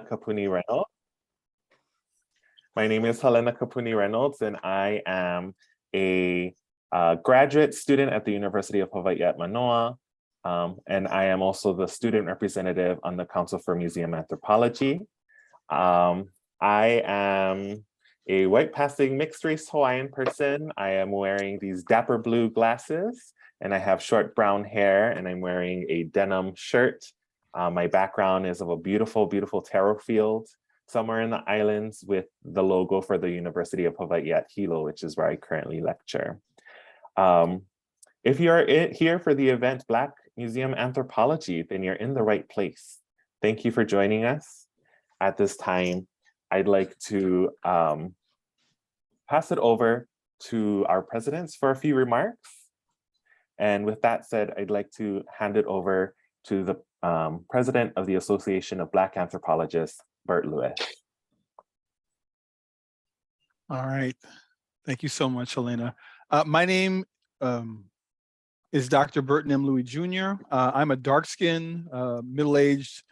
Kapuni Reynolds. My name is Helena Kapuni Reynolds, and I am a graduate student at the University of Hawaii at Manoa. And I am also the student representative on the Council for Museum Anthropology. I am a white passing mixed race Hawaiian person. I am wearing these dapper blue glasses, and I have short brown hair, and I'm wearing a denim shirt. My background is of a beautiful, beautiful taro field somewhere in the islands with the logo for the University of Hawaii at Hilo, which is where I currently lecture. If you're here for the event Black Museum Anthropology, then you're in the right place. Thank you for joining us. At this time, I'd like to pass it over to our presidents for a few remarks. And with that said, I'd like to hand it over to the president of the Association of Black Anthropologists, Bert Lewis. All right. Thank you so much, Helena. My name is Dr. Burton M. Louis Jr. I'm a dark-skinned, middle-aged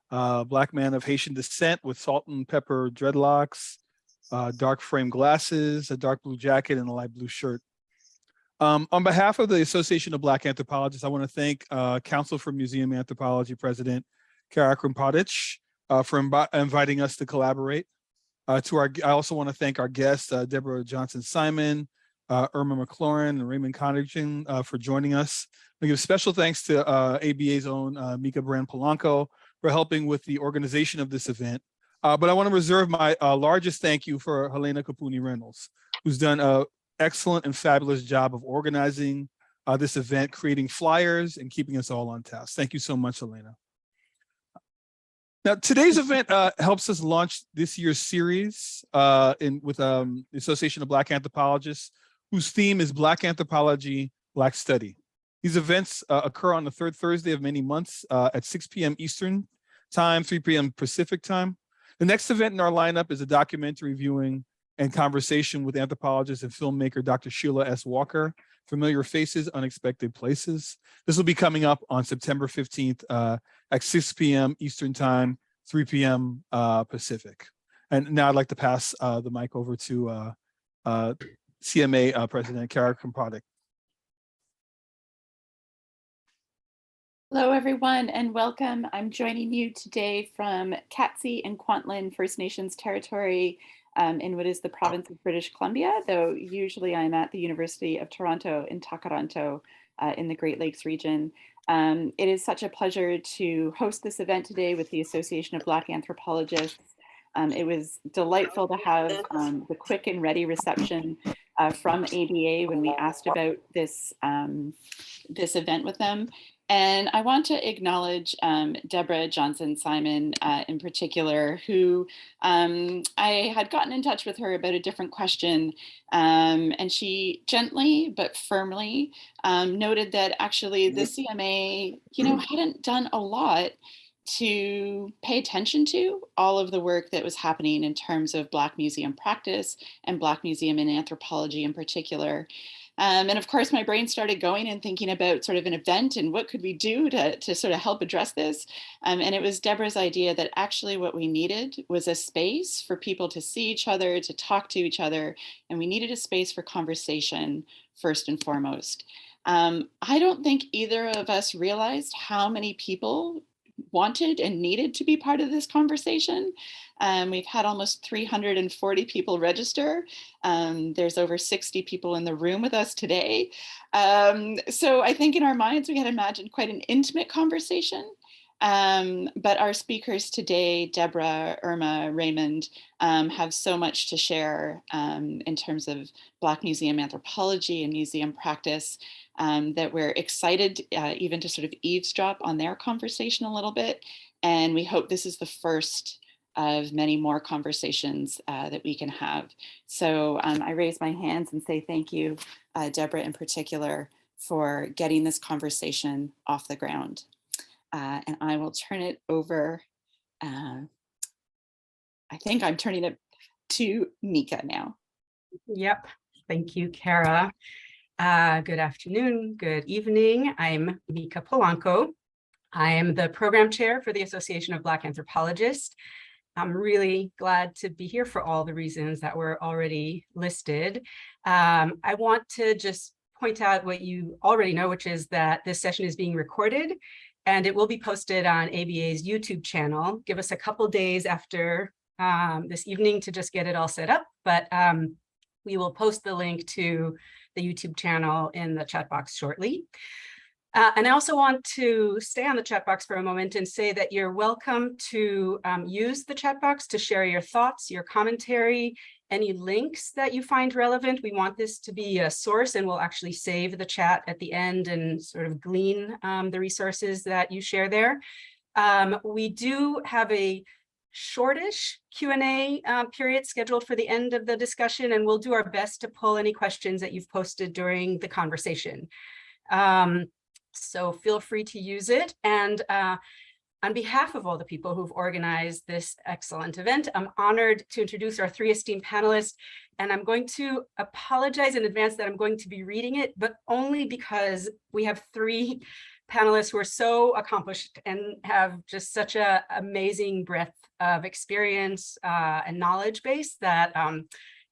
Black man of Haitian descent with salt and pepper dreadlocks, dark frame glasses, a dark blue jacket, and a light blue shirt. On behalf of the Association of Black Anthropologists, I want to thank Council for Museum Anthropology President Kara Krumpadic for inviting us to collaborate. I also want to thank our guests, Deborah Johnson Simon, Irma McLaurin, and Raymond Codrington for joining us. I give special thanks to ABA's own Mika Brand Polanco for helping with the organization of this event. But I want to reserve my largest thank you for Helena Kapuni Reynolds, who's done an excellent and fabulous job of organizing this event, creating flyers, and keeping us all on task. Thank you so much, Helena. Now, today's event helps us launch this year's series with the Association of Black Anthropologists, whose theme is Black Anthropology, Black Study. These events occur on the third Thursday of many months at 6 p.m. Eastern Time, 3 p.m. Pacific Time. The next event in our lineup is a documentary viewing and conversation with anthropologist and filmmaker Dr. Sheila S. Walker, Familiar Faces, Unexpected Places. This will be coming up on September 15th at 6 p.m. Eastern Time, 3 p.m. Pacific. And now I'd like to pass the mic over to CMA President Kara Krumpadic. Hello, everyone, and welcome. I'm joining you today from Katzie and Kwantlen First Nations territory in what is the province of British Columbia, though usually I'm at the University of Toronto in Takaranto in the Great Lakes region. It is such a pleasure to host this event today with the Association of Black Anthropologists. It was delightful to have the quick and ready reception from ABA when we asked about this, this event with them. And I want to acknowledge Deborah Johnson Simon in particular, who I had gotten in touch with her about a different question. And she gently but firmly noted that actually the CMA, hadn't done a lot to pay attention to all of the work that was happening in terms of Black museum practice and Black museum and anthropology in particular. And of course, my brain started going and thinking about sort of an event and what could we do to sort of help address this. And it was Deborah's idea that actually what we needed was a space for people to see each other, to talk to each other, and we needed a space for conversation first and foremost. I don't think either of us realized how many people wanted and needed to be part of this conversation. We've had almost 340 people register. There's over 60 people in the room with us today. So I think in our minds, we had imagined quite an intimate conversation. But our speakers today, Deborah, Irma, Raymond, have so much to share in terms of Black museum anthropology and museum practice that we're excited even to sort of eavesdrop on their conversation a little bit. And we hope this is the first of many more conversations that we can have. So I raise my hands and say thank you, Deborah in particular, for getting this conversation off the ground. And I will turn it over. I think I'm turning it to Mika now. Yep. Thank you, Kara. Good afternoon, good evening. I'm Mika Polanco. I am the program chair for the Association of Black Anthropologists. I'm really glad to be here for all the reasons that were already listed. I want to just point out what you already know, which is that this session is being recorded and it will be posted on ABA's YouTube channel. Give us a couple days after this evening to just get it all set up, but we will post the link to the YouTube channel in the chat box shortly. And I also want to stay on the chat box for a moment and say that you're welcome to use the chat box to share your thoughts, your commentary, any links that you find relevant. We want this to be a source, and we'll actually save the chat at the end and sort of glean the resources that you share there. We do have a shortish Q&A period scheduled for the end of the discussion, and we'll do our best to pull any questions that you've posted during the conversation. So feel free to use it. And on behalf of all the people who've organized this excellent event, I'm honored to introduce our three esteemed panelists. And I'm going to apologize in advance that I'm going to be reading it, but only because we have three panelists who are so accomplished and have just such an amazing breadth of experience and knowledge base that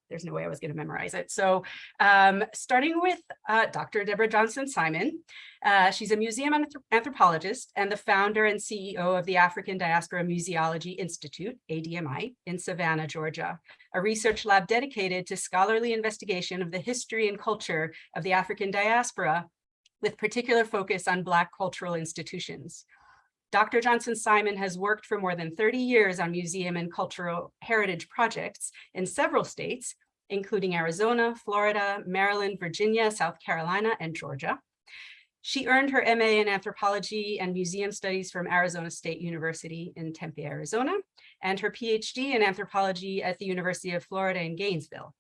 there's no way I was going to memorize it. So starting with Dr. Deborah Johnson Simon. She's a museum anthropologist and the founder and CEO of the African Diaspora Museology Institute, ADMI, in Savannah, Georgia, a research lab dedicated to scholarly investigation of the history and culture of the African diaspora, with particular focus on Black cultural institutions. Dr. Johnson Simon has worked for more than 30 years on museum and cultural heritage projects in several states, including Arizona, Florida, Maryland, Virginia, South Carolina, and Georgia. She earned her MA in Anthropology and Museum Studies from Arizona State University in Tempe, Arizona, and her PhD in Anthropology at the University of Florida in Gainesville.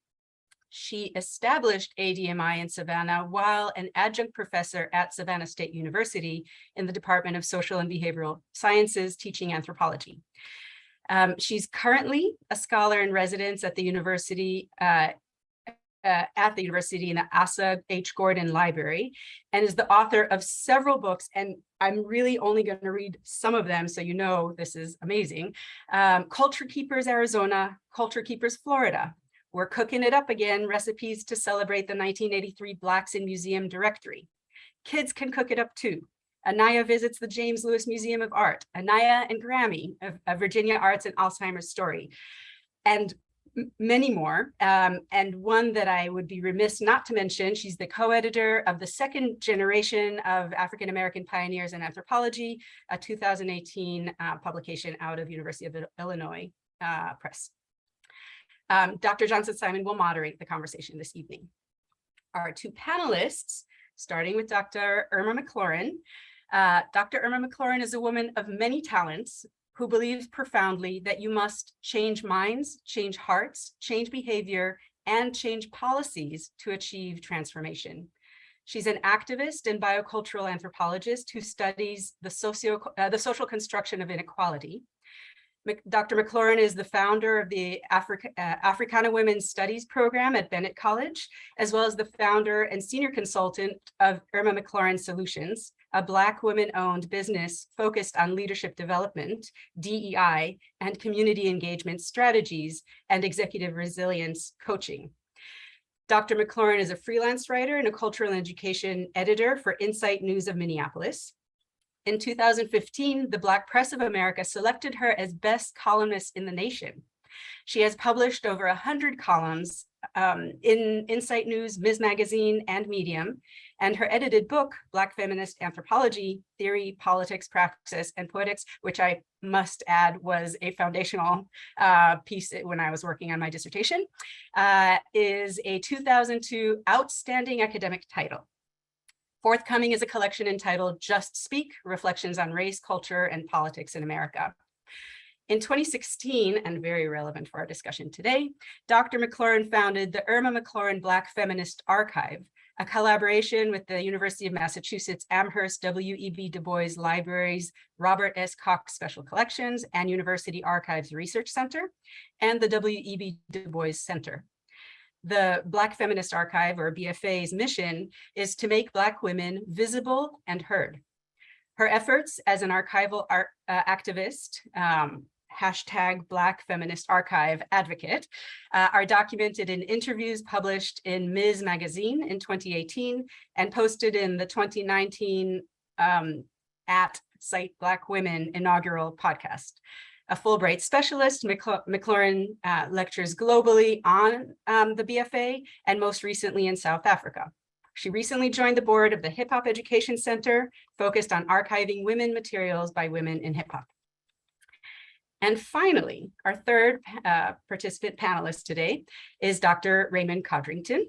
She established ADMI in Savannah while an adjunct professor at Savannah State University in the Department of Social and Behavioral Sciences, teaching anthropology. She's currently a scholar in residence at the university in the Asa H. Gordon Library, and is the author of several books. And I'm really only going to read some of them, so you know this is amazing. Culture Keepers Arizona, Culture Keepers Florida, We're Cooking It Up Again, Recipes to Celebrate the 1983 Blacks in Museum Directory. Kids Can Cook It Up Too. Anaya Visits the James Lewis Museum of Art. Anaya and Grammy, of Virginia Arts and Alzheimer's Story. And many more. And one that I would be remiss not to mention, she's the co-editor of the second generation of African-American pioneers in anthropology, a 2018 publication out of University of Illinois Press. Dr. Johnson Simon will moderate the conversation this evening. Our two panelists, starting with Dr. Irma McLaurin. Dr. Irma McLaurin is a woman of many talents who believes profoundly that you must change minds, change hearts, change behavior, and change policies to achieve transformation. She's an activist and biocultural anthropologist who studies the social construction of inequality. Dr. McClaurin is the founder of the Africana Women's Studies program at Bennett College, as well as the founder and senior consultant of Irma McLaurin Solutions, a Black women-owned business focused on leadership development, DEI, and community engagement strategies and executive resilience coaching. Dr. McClaurin is a freelance writer and a cultural education editor for Insight News of Minneapolis. In 2015, the Black Press of America selected her as best columnist in the nation. She has published over 100 columns in Insight News, Ms. Magazine, and Medium, and her edited book, Black Feminist Anthropology, Theory, Politics, Praxis, and Poetics, which I must add was a foundational piece when I was working on my dissertation, is a 2002 outstanding academic title. Forthcoming is a collection entitled Just Speak, Reflections on Race, Culture, and Politics in America. In 2016, and very relevant for our discussion today, Dr. McClaurin founded the Irma McLaurin Black Feminist Archive, a collaboration with the University of Massachusetts Amherst W.E.B. Du Bois Libraries, Robert S. Cox Special Collections, and University Archives Research Center, and the W.E.B. Du Bois Center. The Black Feminist Archive, or BFA's, mission is to make Black women visible and heard. Her efforts as an archival activist #Black Feminist Archive advocate, are documented in interviews published in Ms. Magazine in 2018 and posted in the 2019 at Cite Black Women inaugural podcast. A Fulbright specialist, McClaurin lectures globally on the BFA and most recently in South Africa. She recently joined the board of the Hip Hop Education Center, focused on archiving women materials by women in hip hop. And finally, our third participant panelist today is Dr. Raymond Codrington.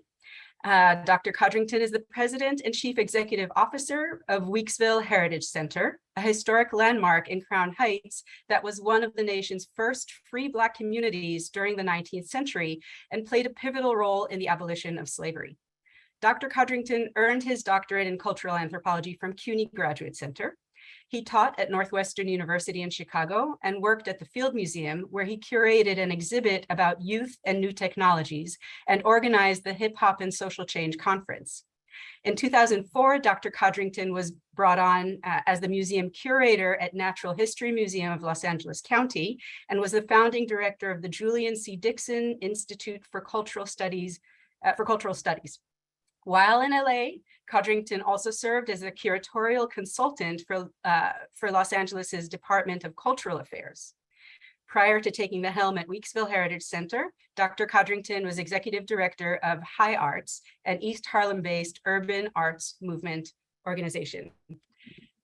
Dr. Codrington is the president and chief executive officer of Weeksville Heritage Center, a historic landmark in Crown Heights that was one of the nation's first free Black communities during the 19th century and played a pivotal role in the abolition of slavery. Dr. Codrington earned his doctorate in cultural anthropology from CUNY Graduate Center. He taught at Northwestern University in Chicago and worked at the Field Museum, where he curated an exhibit about youth and new technologies and organized the Hip Hop and Social Change Conference. In 2004, Dr. Codrington was brought on as the museum curator at Natural History Museum of Los Angeles County and was the founding director of the Julian C. Dixon Institute for Cultural Studies. While in LA, Codrington also served as a curatorial consultant for Los Angeles's Department of Cultural Affairs. Prior to taking the helm at Weeksville Heritage Center, Dr. Codrington was executive director of High Arts, an East Harlem-based urban arts movement organization.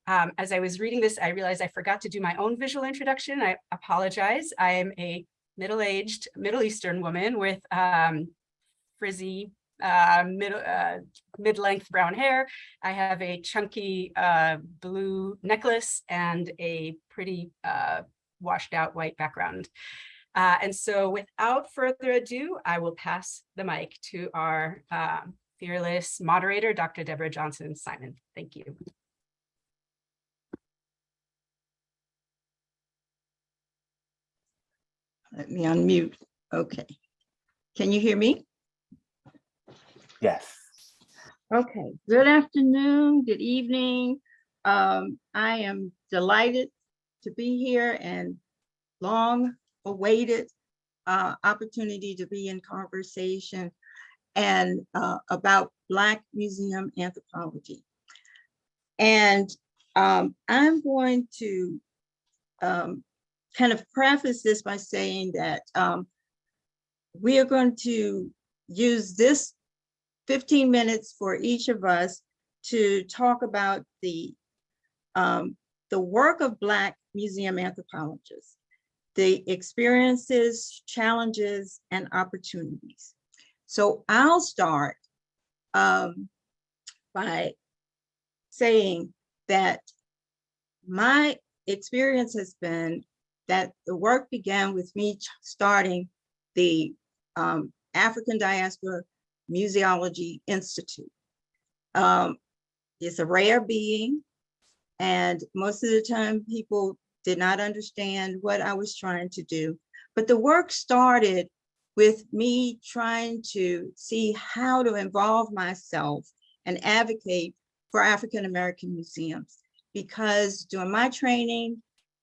As I was reading this, I realized I forgot to do my own visual introduction. I apologize. I am a middle-aged Middle Eastern woman with frizzy mid-length brown hair. I have a chunky blue necklace and a pretty washed out white background. And so without further ado, I will pass the mic to our fearless moderator, Dr. Deborah Johnson Simon. Thank you. Let me unmute. Okay. Can you hear me? Yes. Okay. Good afternoon. Good evening. I am delighted to be here and long awaited opportunity to be in conversation and about Black museum anthropology. And I'm going to kind of preface this by saying that we are going to use this 15 minutes for each of us to talk about the work of Black museum anthropologists, the experiences, challenges, and opportunities. So I'll start by saying that my experience has been that the work began with me starting the African Diaspora Museology Institute. It's a rare being, and most of the time people did not understand what I was trying to do. But the work started with me trying to see how to involve myself and advocate for African American museums. Because during my training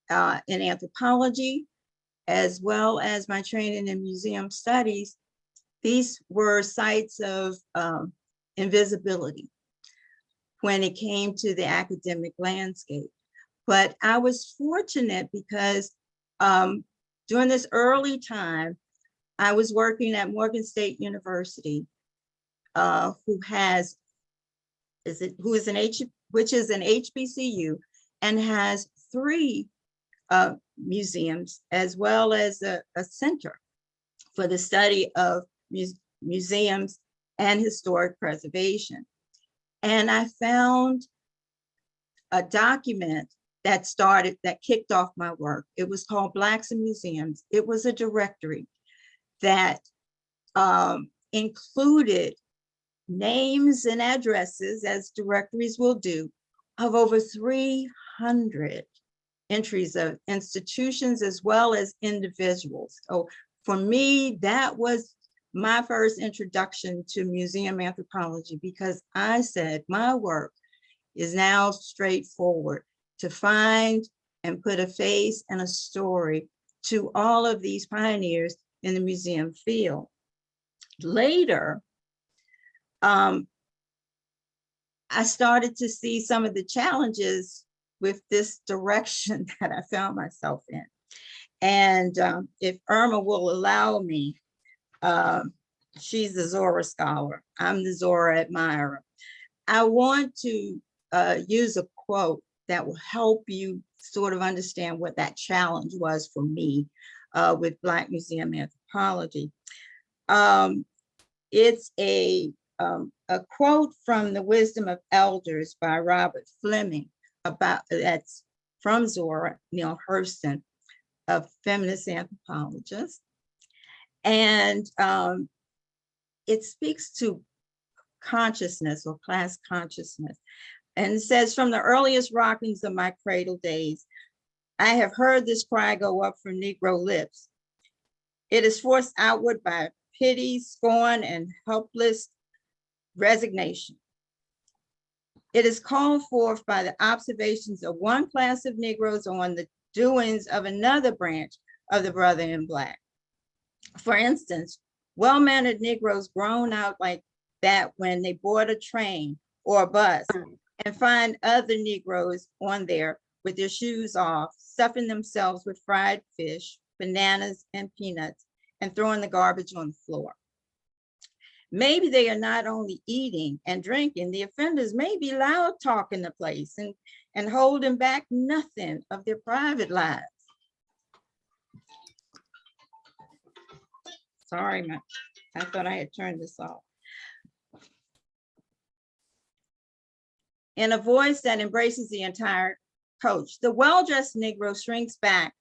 in anthropology, as well as my training in museum studies, these were sites of invisibility when it came to the academic landscape. But I was fortunate because during this early time, I was working at Morgan State University, which is an HBCU and has 3 museums, as well as a center for the study of museums and historic preservation. And I found a document that kicked off my work. It was called Blacks in Museums. It was a directory that included names and addresses, as directories will do, of over 300 entries of institutions as well as individuals. So for me, that was my first introduction to museum anthropology, because I said my work is now straightforward, to find and put a face and a story to all of these pioneers in the museum field. Later, I started to see some of the challenges with this direction that I found myself in. And if Irma will allow me, she's the Zora scholar. I'm the Zora admirer. I want to use a quote that will help you sort of understand what that challenge was for me with Black Museum anthropology. It's a quote from The Wisdom of Elders by Robert Fleming, that's from Zora Neale Hurston, a feminist anthropologist. And it speaks to consciousness or class consciousness. And it says, from the earliest rockings of my cradle days, I have heard this cry go up from Negro lips. It is forced outward by pity, scorn, and helpless resignation. It is called forth by the observations of one class of Negroes on the doings of another branch of the brother in Black. For instance, well-mannered Negroes groan out like that when they board a train or a bus and find other Negroes on there with their shoes off, stuffing themselves with fried fish, bananas, and peanuts, and throwing the garbage on the floor. Maybe they are not only eating and drinking, the offenders may be loud talking the place and holding back nothing of their private lives. Sorry, I thought I had turned this off. In a voice that embraces the entire coach, the well-dressed Negro shrinks back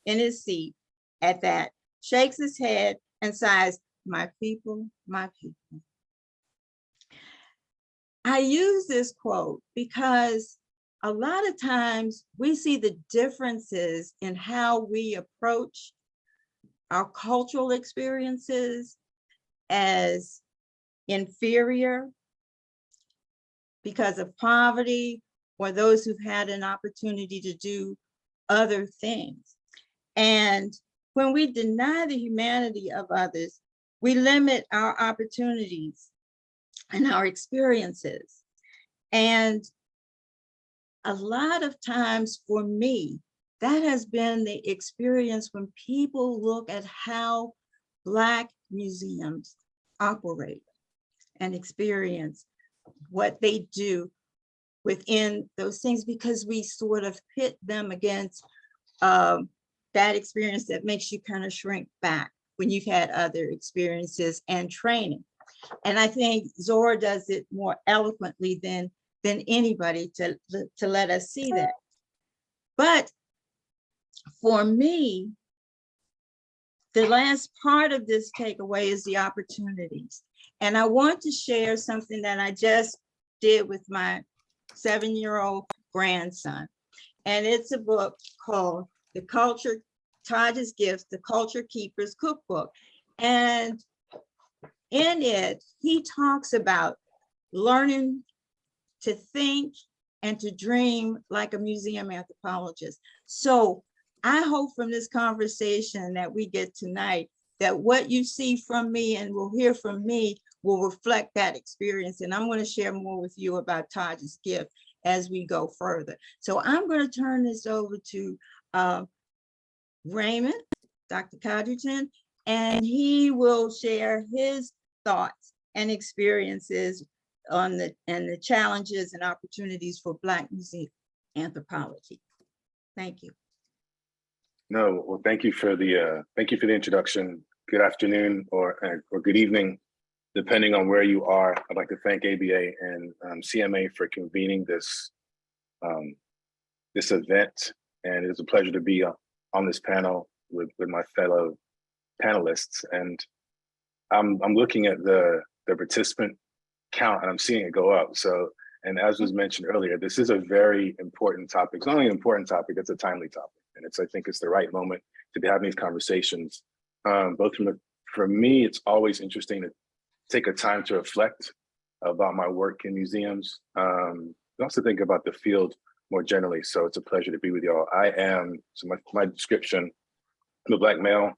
in his seat at that, shakes his head and sighs, my people, my people. I use this quote because a lot of times we see the differences in how we approach our cultural experiences as inferior because of poverty or those who've had an opportunity to do other things. And when we deny the humanity of others, we limit our opportunities and our experiences. And a lot of times for me, that has been the experience when people look at how Black museums operate and experience what they do within those things, because we sort of pit them against that experience that makes you kind of shrink back when you've had other experiences and training. And I think Zora does it more eloquently than anybody to let us see that. But for me, the last part of this takeaway is the opportunities. And I want to share something that I just did with my 7-year-old grandson. And it's a book called Taj's Gifts, The Culture Keeper's Cookbook. And in it, he talks about learning to think and to dream like a museum anthropologist. So I hope from this conversation that we get tonight, that what you see from me and will hear from me will reflect that experience. And I'm going to share more with you about Taj's gift as we go further. So I'm going to turn this over to Raymond, Dr. Codrington, and he will share his thoughts and experiences on the challenges and opportunities for Black museum anthropology. Thank you. No, well, thank you for the introduction. Good afternoon or good evening, depending on where you are. I'd like to thank ABA and CMA for convening this this event, and it's a pleasure to be on this panel with my fellow panelists. And I'm looking at the participant count and I'm seeing it go up. So, and as was mentioned earlier, this is a very important topic. It's not only an important topic, it's a timely topic. And I think it's the right moment to be having these conversations. Both for me, it's always interesting to take a time to reflect about my work in museums, and also think about the field more generally. So it's a pleasure to be with y'all. So my description, I'm a Black male,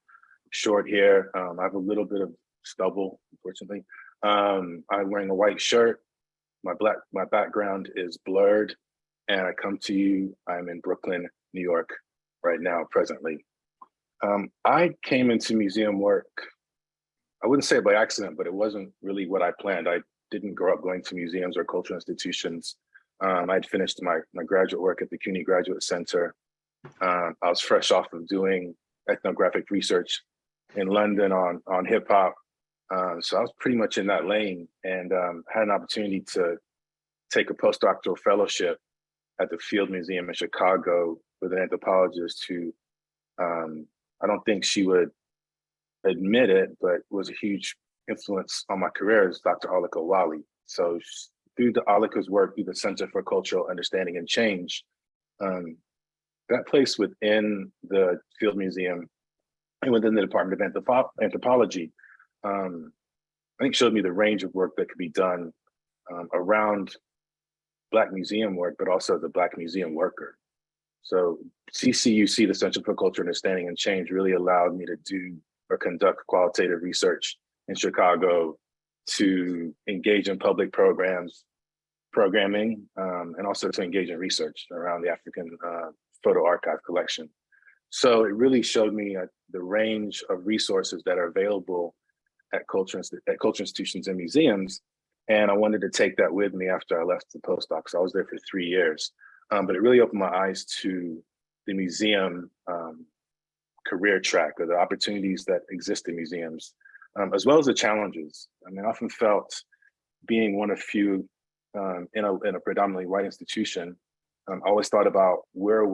short hair. I have a little bit of stubble, unfortunately. I'm wearing a white shirt. My background is blurred, and I come to you. I'm in Brooklyn, New York, right now, presently. I came into museum work, I wouldn't say by accident, but it wasn't really what I planned. I didn't grow up going to museums or cultural institutions. I'd finished my graduate work at the CUNY Graduate Center. I was fresh off of doing ethnographic research in London on hip hop. So I was pretty much in that lane, and had an opportunity to take a postdoctoral fellowship at the Field Museum in Chicago with an anthropologist who, I don't think she would admit it, but was a huge influence on my career, is Dr. Alika Wali. So through Alika's work, through the Center for Cultural Understanding and Change, that place within the Field Museum and within the Department of Anthropology, I think showed me the range of work that could be done around Black museum work, but also the Black museum worker. So CCUC, the Center for Cultural Understanding and Change, really allowed me to do or conduct qualitative research in Chicago, to engage in public programming, and also to engage in research around the African photo archive collection. So it really showed me the range of resources that are available at culture institutions and museums. And I wanted to take that with me after I left the postdoc. So I was there for 3 years. But it really opened my eyes to the museum career track, or the opportunities that exist in museums, as well as the challenges. I mean, I often felt, being one of few in a predominantly white institution, I always thought about where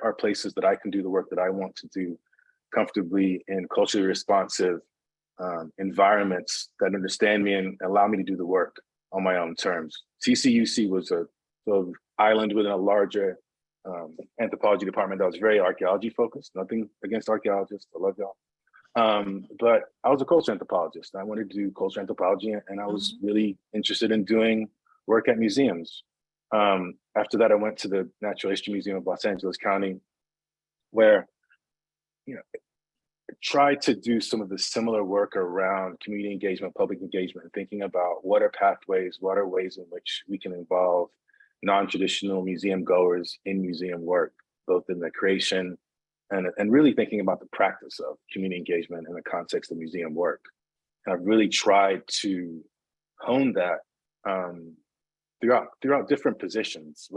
are places that I can do the work that I want to do comfortably in culturally responsive environments that understand me and allow me to do the work on my own terms. CCUC was a sort of island within a larger anthropology department that was very archaeology focused. Nothing against archaeologists, I love y'all. But I was a cultural anthropologist. I wanted to do cultural anthropology, and I was really interested in doing work at museums. After that, I went to the Natural History Museum of Los Angeles County, where, tried to do some of the similar work around community engagement, public engagement, and thinking about what are pathways, what are ways in which we can involve non-traditional museum goers in museum work, both in the creation and really thinking about the practice of community engagement in the context of museum work. And I've really tried to hone that throughout different positions,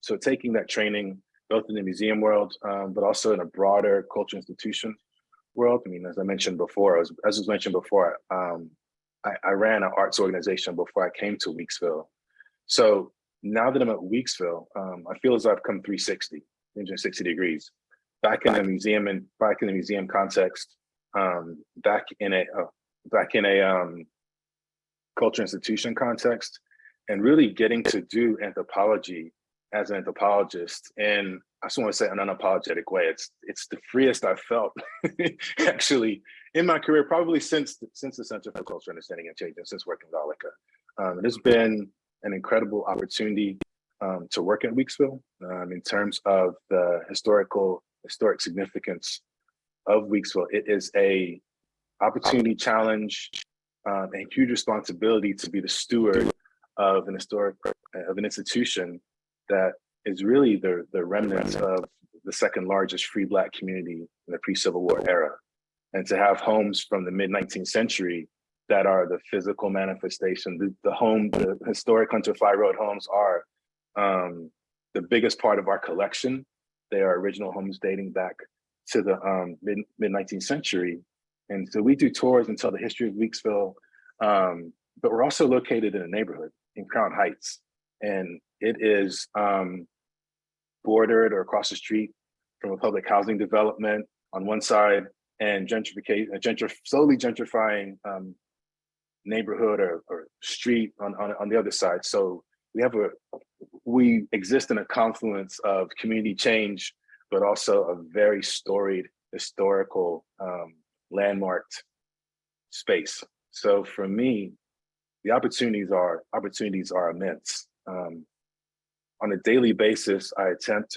so taking that training both in the museum world, but also in a broader cultural institution world. I mean, as I mentioned before, I ran an arts organization before I came to Weeksville. So now that I'm at Weeksville, I feel as though I've come 360 degrees, back in the museum and back in the museum context, back in a cultural institution context, and really getting to do anthropology as an anthropologist. And I just want to say in an unapologetic way, it's the freest I've felt actually in my career, probably since the Center for Cultural Understanding and Change, and since working with Alika. It has been an incredible opportunity to work at Weeksville in terms of the historic significance of Weeksville. It is a opportunity, challenge, and huge responsibility to be the steward of an institution that is really the remnants of the second largest free Black community in the pre-Civil War era. And to have homes from the mid-19th century that are the physical manifestation, the historic Hunter Fly Road homes are the biggest part of our collection. They are original homes dating back to the mid-19th century. And so we do tours and tell the history of Weeksville, but we're also located in a neighborhood in Crown Heights. And it is bordered or across the street from a public housing development on one side, and slowly gentrifying neighborhood or street on the other side. So we exist in a confluence of community change, but also a very storied historical landmarked space. So for me, the opportunities are immense. On a daily basis, I attempt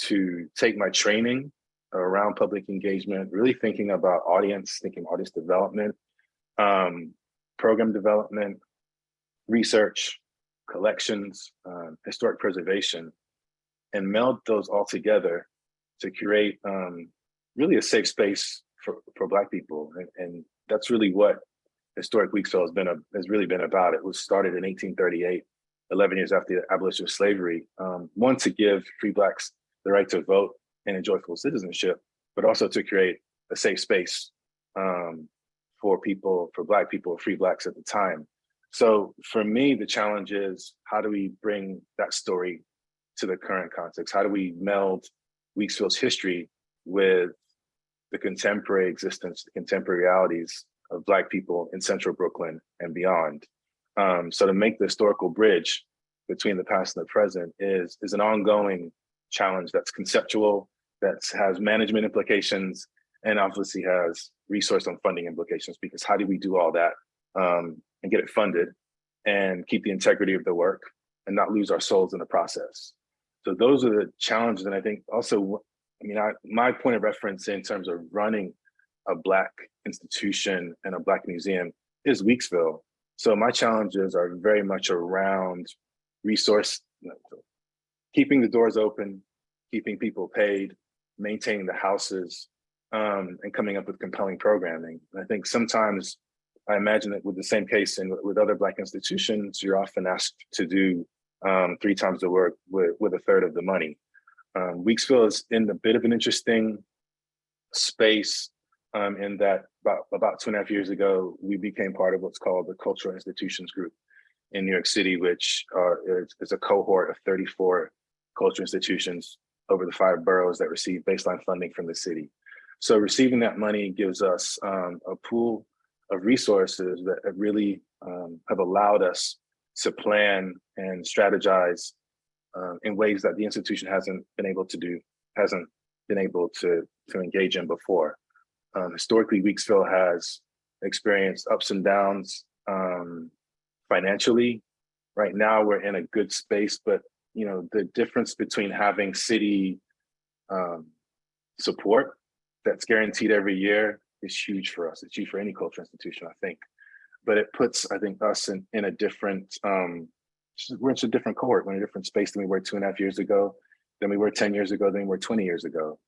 to take my training around public engagement, really thinking about audience, thinking audience development, program development, research, collections, historic preservation, and meld those all together to create really a safe space for Black people. And that's really what Historic Weeksville has really been about. It was started in 1838, 11 years after the abolition of slavery, one, to give free Blacks the right to vote and enjoy full citizenship, but also to create a safe space for Black people, free Blacks at the time. So for me, the challenge is, how do we bring that story to the current context? How do we meld Weeksville's history with the contemporary existence, the contemporary realities of Black people in Central Brooklyn and beyond? So to make the historical bridge between the past and the present is an ongoing challenge that's conceptual, that has management implications, and obviously has resource and funding implications, because how do we do all that and get it funded and keep the integrity of the work and not lose our souls in the process? So those are the challenges. And I think also, my point of reference in terms of running a Black institution and a Black museum is Weeksville. So my challenges are very much around resource, keeping the doors open, keeping people paid, maintaining the houses, and coming up with compelling programming. And I think sometimes, I imagine that with the same case and with other Black institutions, you're often asked to do 3 times the work with a third of the money. Weeksville is in a bit of an interesting space in that about 2.5 years ago, we became part of what's called the Cultural Institutions Group in New York City, which is a cohort of 34 cultural institutions over the 5 boroughs that receive baseline funding from the city. So receiving that money gives us a pool of resources that really have allowed us to plan and strategize in ways that the institution hasn't been able to engage in before. Historically, Weeksville has experienced ups and downs financially. Right now, we're in a good space, but the difference between having city support that's guaranteed every year is huge for us. It's huge for any cultural institution, I think. But it puts, I think, us in a different, we're in a different cohort. We're in a different space than we were 2.5 years ago, than we were 10 years ago, than we were 20 years ago.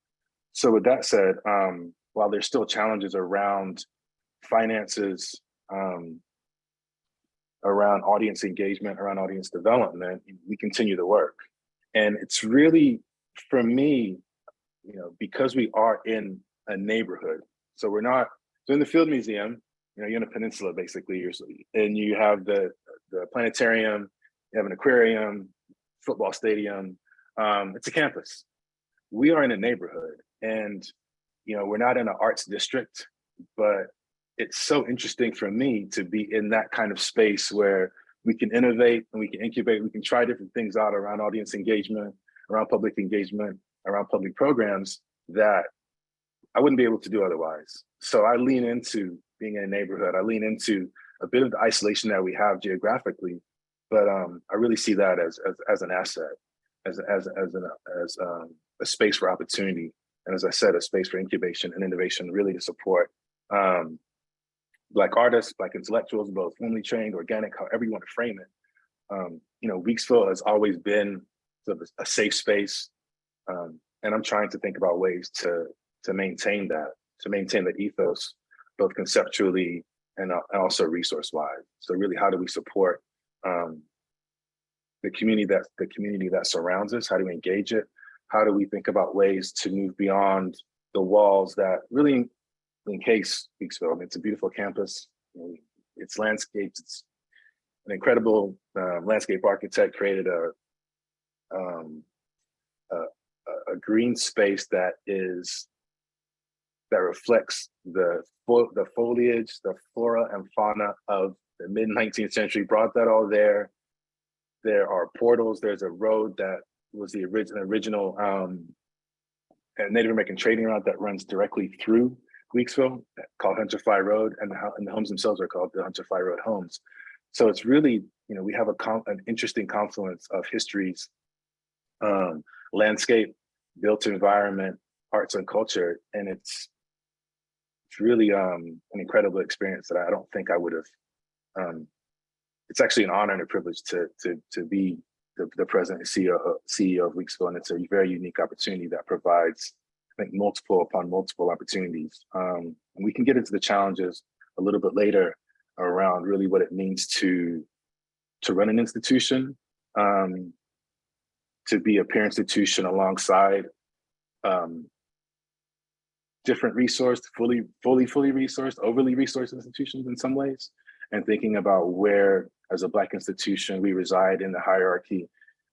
So with that said, while there's still challenges around finances, around audience engagement, around audience development, we continue the work. And it's really, for me, because we are in a neighborhood, so we're not, so in the Field Museum, you're in a peninsula basically, and you have the planetarium, you have an aquarium, football stadium, it's a campus. We are in a neighborhood, and we're not in an arts district, but it's so interesting for me to be in that kind of space where we can innovate and we can incubate, we can try different things out around audience engagement, around public engagement, around public programs that I wouldn't be able to do otherwise. So I lean into being in a neighborhood. I lean into a bit of the isolation that we have geographically, but I really see that as an asset, as a space for opportunity. And as I said, a space for incubation and innovation, really to support Black artists, Black intellectuals, both formally trained, organic, however you want to frame it. Weeksville has always been sort of a safe space. And I'm trying to think about ways to maintain that ethos, both conceptually and also resource-wise. So really, how do we support the community that surrounds us? How do we engage it? How do we think about ways to move beyond the walls that really encase Weeksville? It's a beautiful campus. It's landscaped. It's an incredible landscape architect created a green space that reflects the foliage, the flora and fauna of the mid-19th century. Brought that all there. There are portals. There's a road that was the original Native American trading route that runs directly through Weeksville, called Hunter Fly Road, and the homes themselves are called the Hunter Fly Road homes. So it's really, we have an interesting confluence of histories, landscape, built environment, arts and culture, and it's really an incredible experience that I don't think I would have. It's actually an honor and a privilege to be the president and CEO of Weeksville, and it's a very unique opportunity that provides, I think, multiple upon multiple opportunities. And we can get into the challenges a little bit later around really what it means to run an institution, to be a peer institution alongside different resourced, fully resourced, overly resourced institutions in some ways, and thinking about where, as a Black institution, we reside in the hierarchy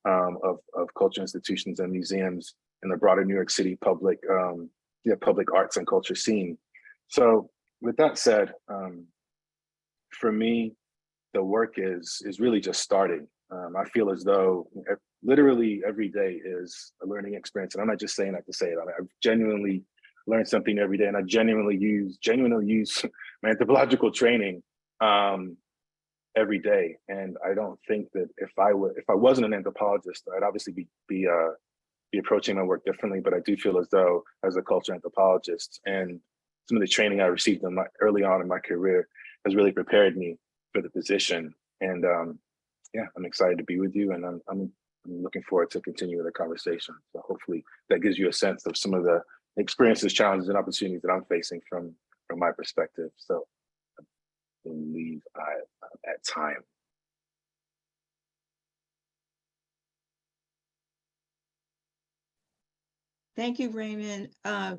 of culture institutions and museums in the broader New York City public arts and culture scene. So with that said, for me, the work is really just starting. I feel as though literally every day is a learning experience. And I'm not just saying that to say it. I mean, I've genuinely learned something every day, and I genuinely use my anthropological training every day. And I don't think that if I wasn't an anthropologist, I'd obviously be approaching my work differently. But I do feel as though, as a culture anthropologist, and some of the training I received early on in my career has really prepared me for the position. And yeah, I'm excited to be with you, and I'm looking forward to continuing the conversation. So hopefully that gives you a sense of some of the experiences, challenges, and opportunities that I'm facing from my perspective. So I believe I'm at time. Thank you, Raymond. I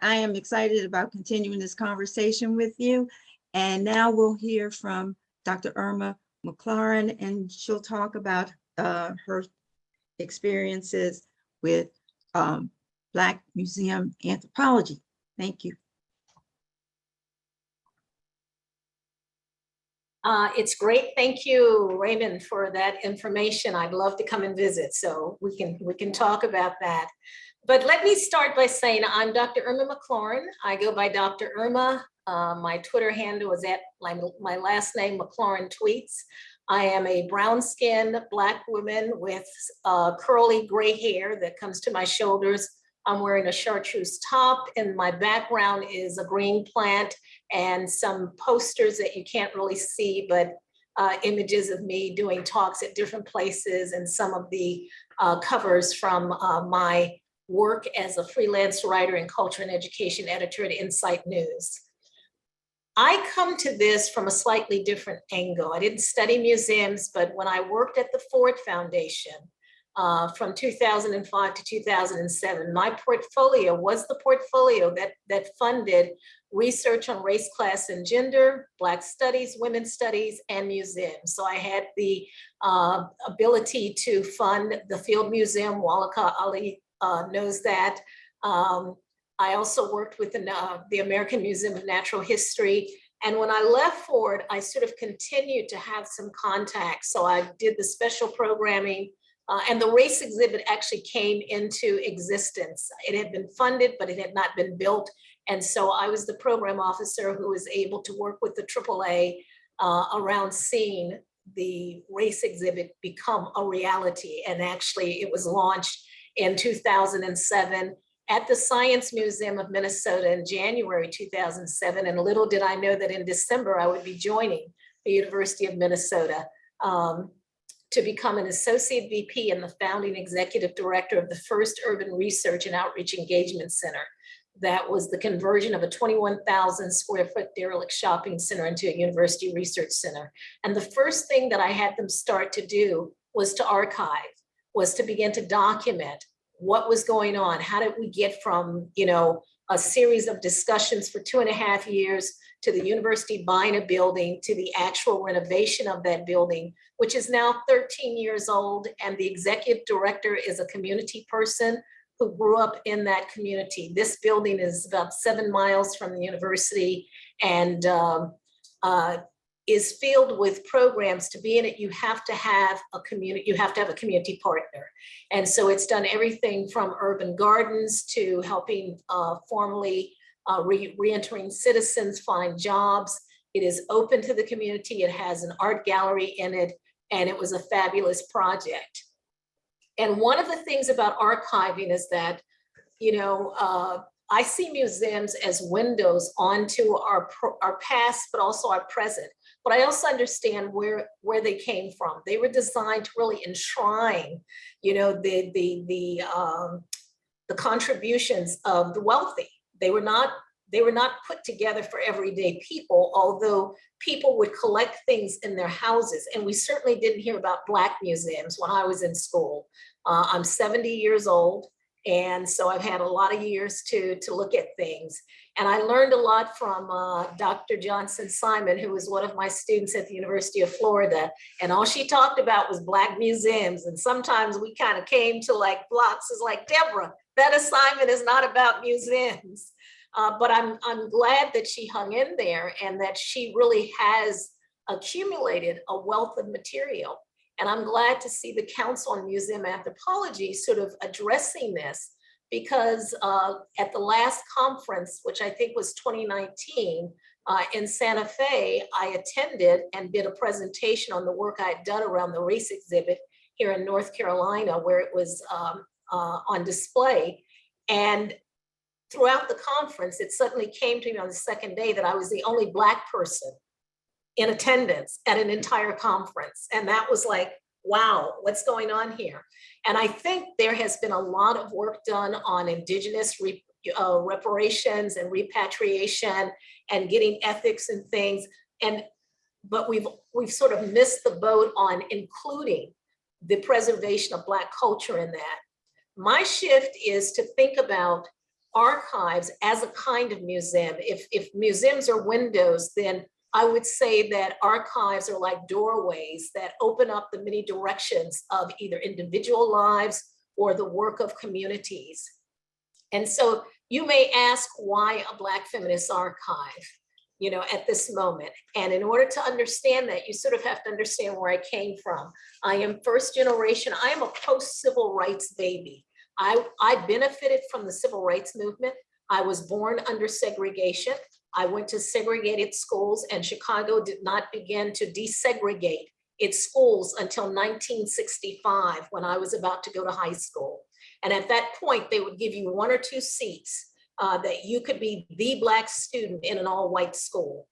am excited about continuing this conversation with you. And now we'll hear from Dr. Irma McLaurin, and she'll talk about her experiences with Black Museum anthropology. Thank you. It's great. Thank you, Raymond, for that information. I'd love to come and visit, so we can talk about that. But let me start by saying I'm Dr. Irma McClaurin. I go by Dr. Irma. My Twitter handle is at my last name, McClaurin Tweets. I am a brown-skinned Black woman with curly gray hair that comes to my shoulders. I'm wearing a chartreuse top, and my background is a green plant and some posters that you can't really see, but images of me doing talks at different places, and some of the covers from my work as a freelance writer and culture and education editor at Insight News. I come to this from a slightly different angle. I didn't study museums, but when I worked at the Ford Foundation from 2005 to 2007, my portfolio was the portfolio that funded research on race, class, and gender, Black studies, women's studies, and museums. So I had the ability to fund the Field Museum. Walaka Ali knows that. I also worked with the American Museum of Natural History. And when I left Ford, I sort of continued to have some contacts. So I did the special programming, and the race exhibit actually came into existence. It had been funded, but it had not been built. And so I was the program officer who was able to work with the AAA around seeing the race exhibit become a reality. And actually it was launched in 2007 at the Science Museum of Minnesota in January 2007. And little did I know that in December I would be joining the University of Minnesota to become an associate VP and the founding executive director of the first urban research and outreach engagement center. That was the conversion of a 21,000 square foot derelict shopping center into a university research center. And the first thing that I had them start to do was to archive, was to begin to document what was going on. How did we get from, a series of discussions for 2.5 years to the university buying a building to the actual renovation of that building, which is now 13 years old. And the executive director is a community person who grew up in that community. This building is about 7 miles from the university, and is filled with programs. To be in it, you have to have a community partner. And so it's done everything from urban gardens to helping formally re-entering citizens find jobs. It is open to the community. It has an art gallery in it, and it was a fabulous project. And one of the things about archiving is that, you know, I see museums as windows onto our past, but also our present. But I also understand where they came from. They were designed to really enshrine, you know, the contributions of the wealthy. They were not put together for everyday people, although people would collect things in their houses. And we certainly didn't hear about Black museums when I was in school. I'm 70 years old. And so I've had a lot of years to look at things. And I learned a lot from Dr. Johnson Simon, who was one of my students at the University of Florida. And all she talked about was Black museums. And sometimes we kind of came to like blocks. It's like, Deborah, that assignment is not about museums. But I'm glad that she hung in there and that she really has accumulated a wealth of material. And I'm glad to see the Council on Museum Anthropology sort of addressing this, because at the last conference, which I think was 2019 in Santa Fe, I attended and did a presentation on the work I had done around the race exhibit here in North Carolina, where it was on display. And throughout the conference, it suddenly came to me on the second day that I was the only Black person in attendance at an entire conference. And that was like, wow, what's going on here? And I think there has been a lot of work done on Indigenous reparations and repatriation and getting ethics and things. But we've sort of missed the boat on including the preservation of Black culture in that. My shift is to think about archives as a kind of museum. If museums are windows, then I would say that archives are like doorways that open up the many directions of either individual lives or the work of communities. And so you may ask, why a Black feminist archive, you know, at this moment? And in order to understand that, you sort of have to understand where I came from. I am first generation. I am a post-civil rights baby. I benefited from the civil rights movement. I was born under segregation. I went to segregated schools, and Chicago did not begin to desegregate its schools until 1965, when I was about to go to high school. And at that point, they would give you 1 or 2 seats that you could be the Black student in an all-white school.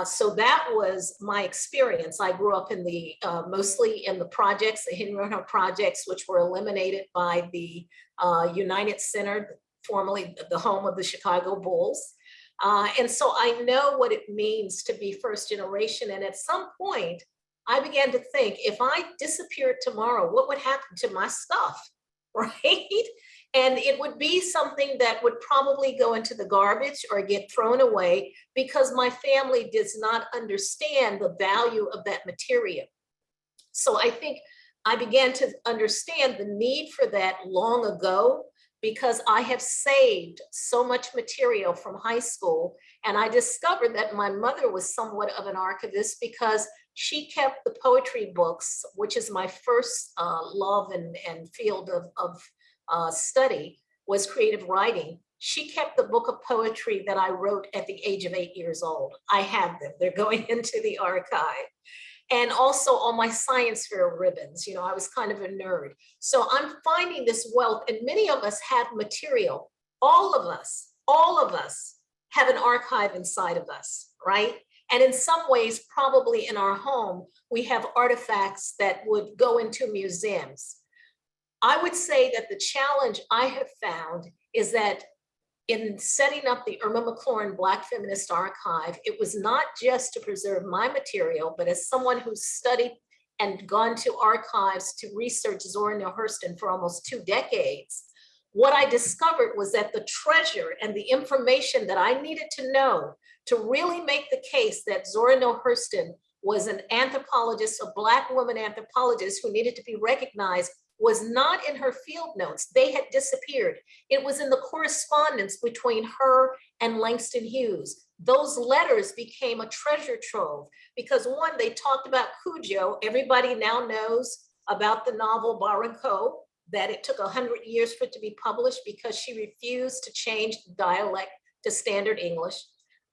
So that was my experience. I grew up in the mostly in the projects, the Henry Roanoke projects, which were eliminated by the United Center, formerly the home of the Chicago Bulls. And so I know what it means to be first generation. And at some point, I began to think, if I disappeared tomorrow, what would happen to my stuff, right? And it would be something that would probably go into the garbage or get thrown away, because my family does not understand the value of that material. So I think I began to understand the need for that long ago, because I have saved so much material from high school. And I discovered that my mother was somewhat of an archivist, because she kept the poetry books, which is my first love and field of study, was creative writing. She kept the book of poetry that I wrote at the age of 8 years old. I have them, they're going into the archive. And also all my science fair ribbons, you know, I was kind of a nerd. So I'm finding this wealth, and many of us have material. All of us have an archive inside of us, right? And in some ways, probably in our home, we have artifacts that would go into museums. I would say that the challenge I have found is that in setting up the Irma McLaurin Black Feminist Archive, it was not just to preserve my material, but as someone who studied and gone to archives to research Zora Neale Hurston for almost 2 decades, what I discovered was that the treasure and the information that I needed to know to really make the case that Zora Neale Hurston was an anthropologist, a Black woman anthropologist who needed to be recognized, was not in her field notes. They had disappeared. It was in the correspondence between her and Langston Hughes. Those letters became a treasure trove, because one, they talked about Cujo. Everybody now knows about the novel Barranco, that it took 100 years for it to be published because she refused to change the dialect to standard English.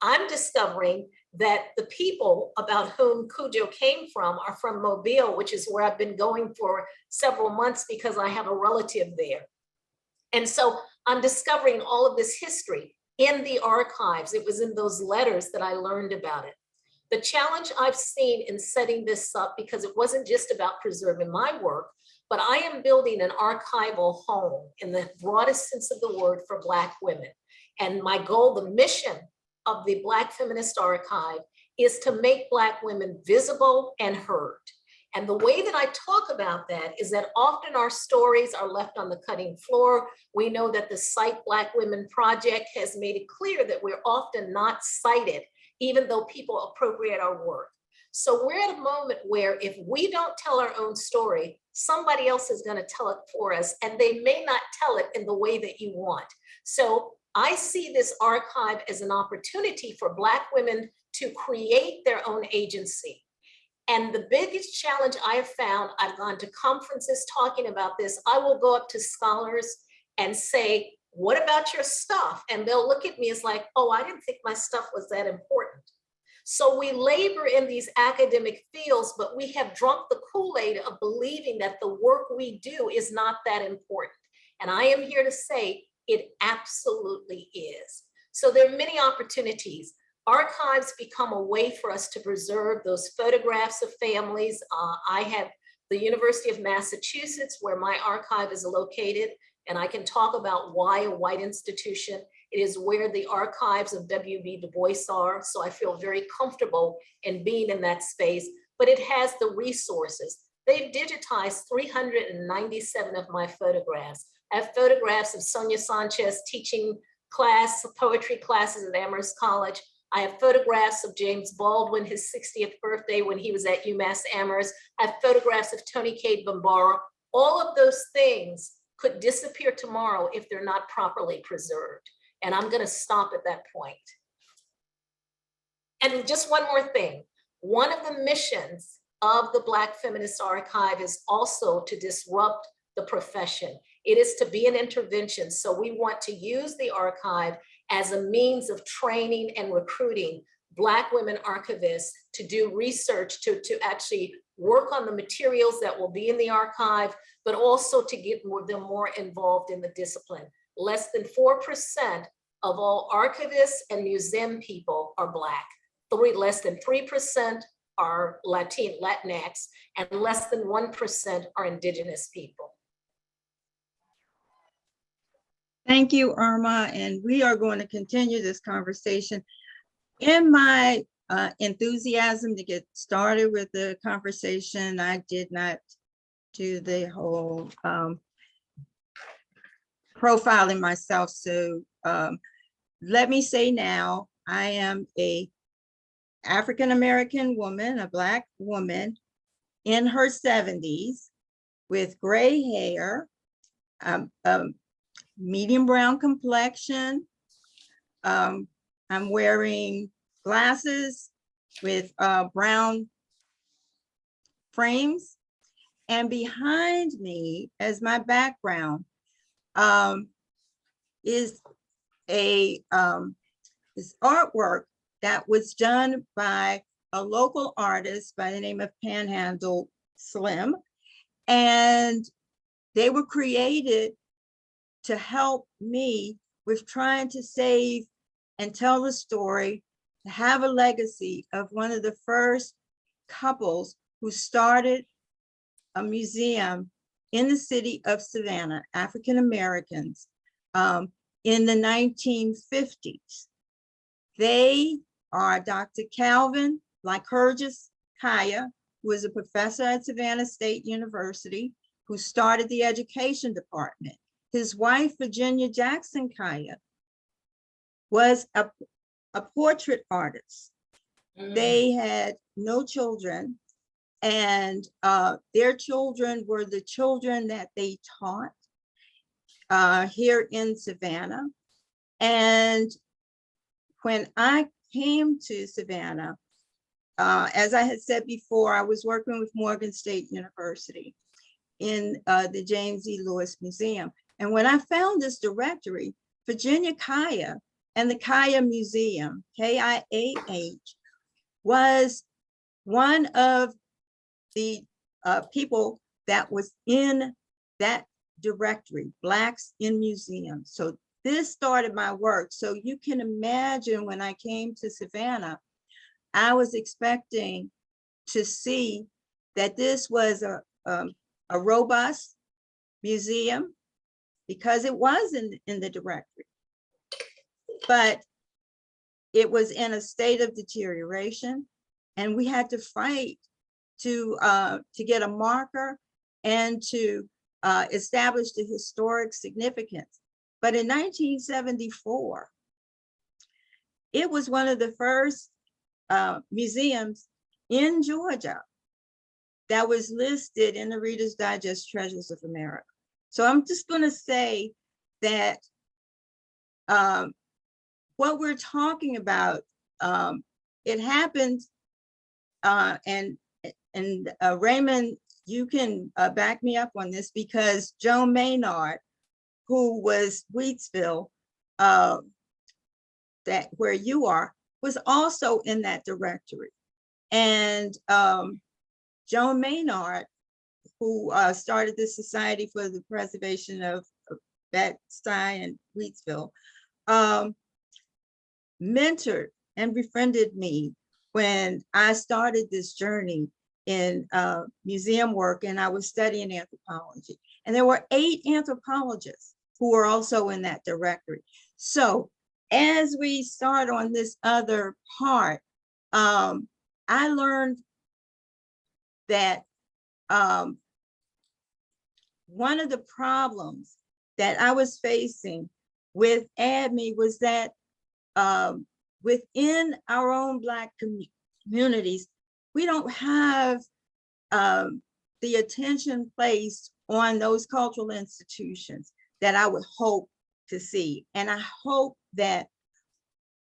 I'm discovering that the people about whom Cujo came from are from Mobile, which is where I've been going for several months because I have a relative there. And so I'm discovering all of this history in the archives. It was in those letters that I learned about it. The challenge I've seen in setting this up, because it wasn't just about preserving my work, but I am building an archival home in the broadest sense of the word for Black women. And my goal, the mission of the Black Feminist Archive is to make Black women visible and heard. And the way that I talk about that is that often our stories are left on the cutting floor. We know that the Cite Black Women Project has made it clear that we're often not cited, even though people appropriate our work. So we're at a moment where if we don't tell our own story, somebody else is going to tell it for us, and they may not tell it in the way that you want. So I see this archive as an opportunity for Black women to create their own agency. And the biggest challenge I have found, I've gone to conferences talking about this, I will go up to scholars and say, what about your stuff? And they'll look at me as like, oh, I didn't think my stuff was that important. So we labor in these academic fields, but we have drunk the Kool-Aid of believing that the work we do is not that important. And I am here to say, it absolutely is. So there are many opportunities. Archives become a way for us to preserve those photographs of families. I have the University of Massachusetts, where my archive is located, and I can talk about why a white institution. It is where the archives of W.B. Du Bois are, so I feel very comfortable in being in that space, but it has the resources. They've digitized 397 of my photographs. I have photographs of Sonia Sanchez teaching poetry classes at Amherst College. I have photographs of James Baldwin, his 60th birthday when he was at UMass Amherst. I have photographs of Tony Cade Bambara. All of those things could disappear tomorrow if they're not properly preserved. And I'm going to stop at that point. And just one more thing. One of the missions of the Black Feminist Archive is also to disrupt the profession. It is to be an intervention. So we want to use the archive as a means of training and recruiting Black women archivists to do research, to actually work on the materials that will be in the archive, but also to get them more involved in the discipline. Less than 4% of all archivists and museum people are Black. Less than 3% are Latinx, and less than 1% are Indigenous people. Thank you, Irma, and we are going to continue this conversation. In my enthusiasm to get started with the conversation, I did not do the whole profiling myself. So let me say now, I am a African-American woman, a Black woman in her 70s with gray hair, medium brown complexion. I'm wearing glasses with brown frames. And behind me, as my background, is this artwork that was done by a local artist by the name of Panhandle Slim. And they were created to help me with trying to save and tell the story, to have a legacy of one of the first couples who started a museum in the city of Savannah, African Americans, in the 1950s. They are Dr. Calvin Lycurgus Kaya, who is a professor at Savannah State University, who started the education department. His wife, Virginia Jackson Kaya, was a portrait artist. They had no children, and their children were the children that they taught here in Savannah. And when I came to Savannah, as I had said before, I was working with Morgan State University in the James E. Lewis Museum. And when I found this directory, Virginia Kaya and the Kaya Museum, K-I-A-H, was one of the people that was in that directory, Blacks in Museums. So this started my work. So you can imagine when I came to Savannah, I was expecting to see that this was a robust museum because it was in the directory, but it was in a state of deterioration, and we had to fight to get a marker and to establish the historic significance. But in 1974, it was one of the first museums in Georgia that was listed in the Reader's Digest Treasures of America. So I'm just going to say that what we're talking about, it happened, and Raymond, you can back me up on this, because Joan Maynard, who was Weeksville, that where you are, was also in that directory. And Joan Maynard, who started the Society for the Preservation of Bed-Stuy and Weeksville, mentored and befriended me when I started this journey in museum work, and I was studying anthropology. And there were 8 anthropologists who were also in that directory. So as we start on this other part, I learned that one of the problems that I was facing with ADME was that within our own Black communities, we don't have the attention placed on those cultural institutions that I would hope to see. And I hope that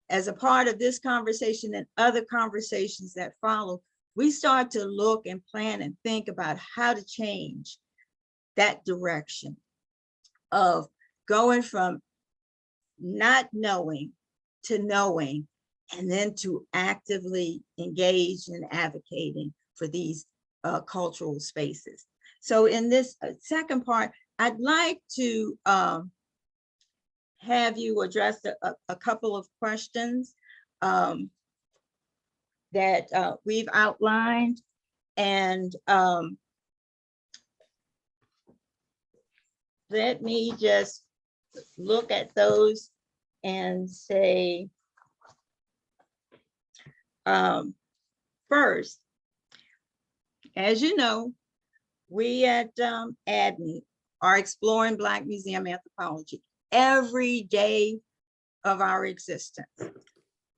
as a part of this conversation and other conversations that follow, we start to look and plan and think about how to change that direction of going from not knowing to knowing, and then to actively engage in advocating for these cultural spaces. So in this second part, I'd like to have you address a couple of questions that we've outlined, and let me just look at those and say, first, as you know, we at ADME are exploring Black museum anthropology every day of our existence.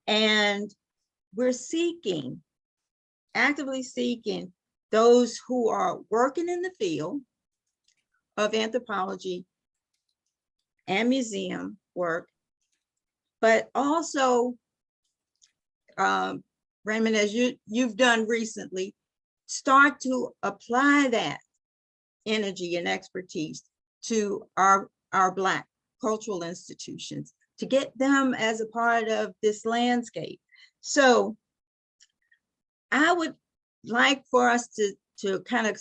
And we're seeking, actively seeking, those who are working in the field of anthropology and museum work, but also, Raymond, as you've done recently, start to apply that energy and expertise to our Black cultural institutions, to get them as a part of this landscape. So I would like for us to kind of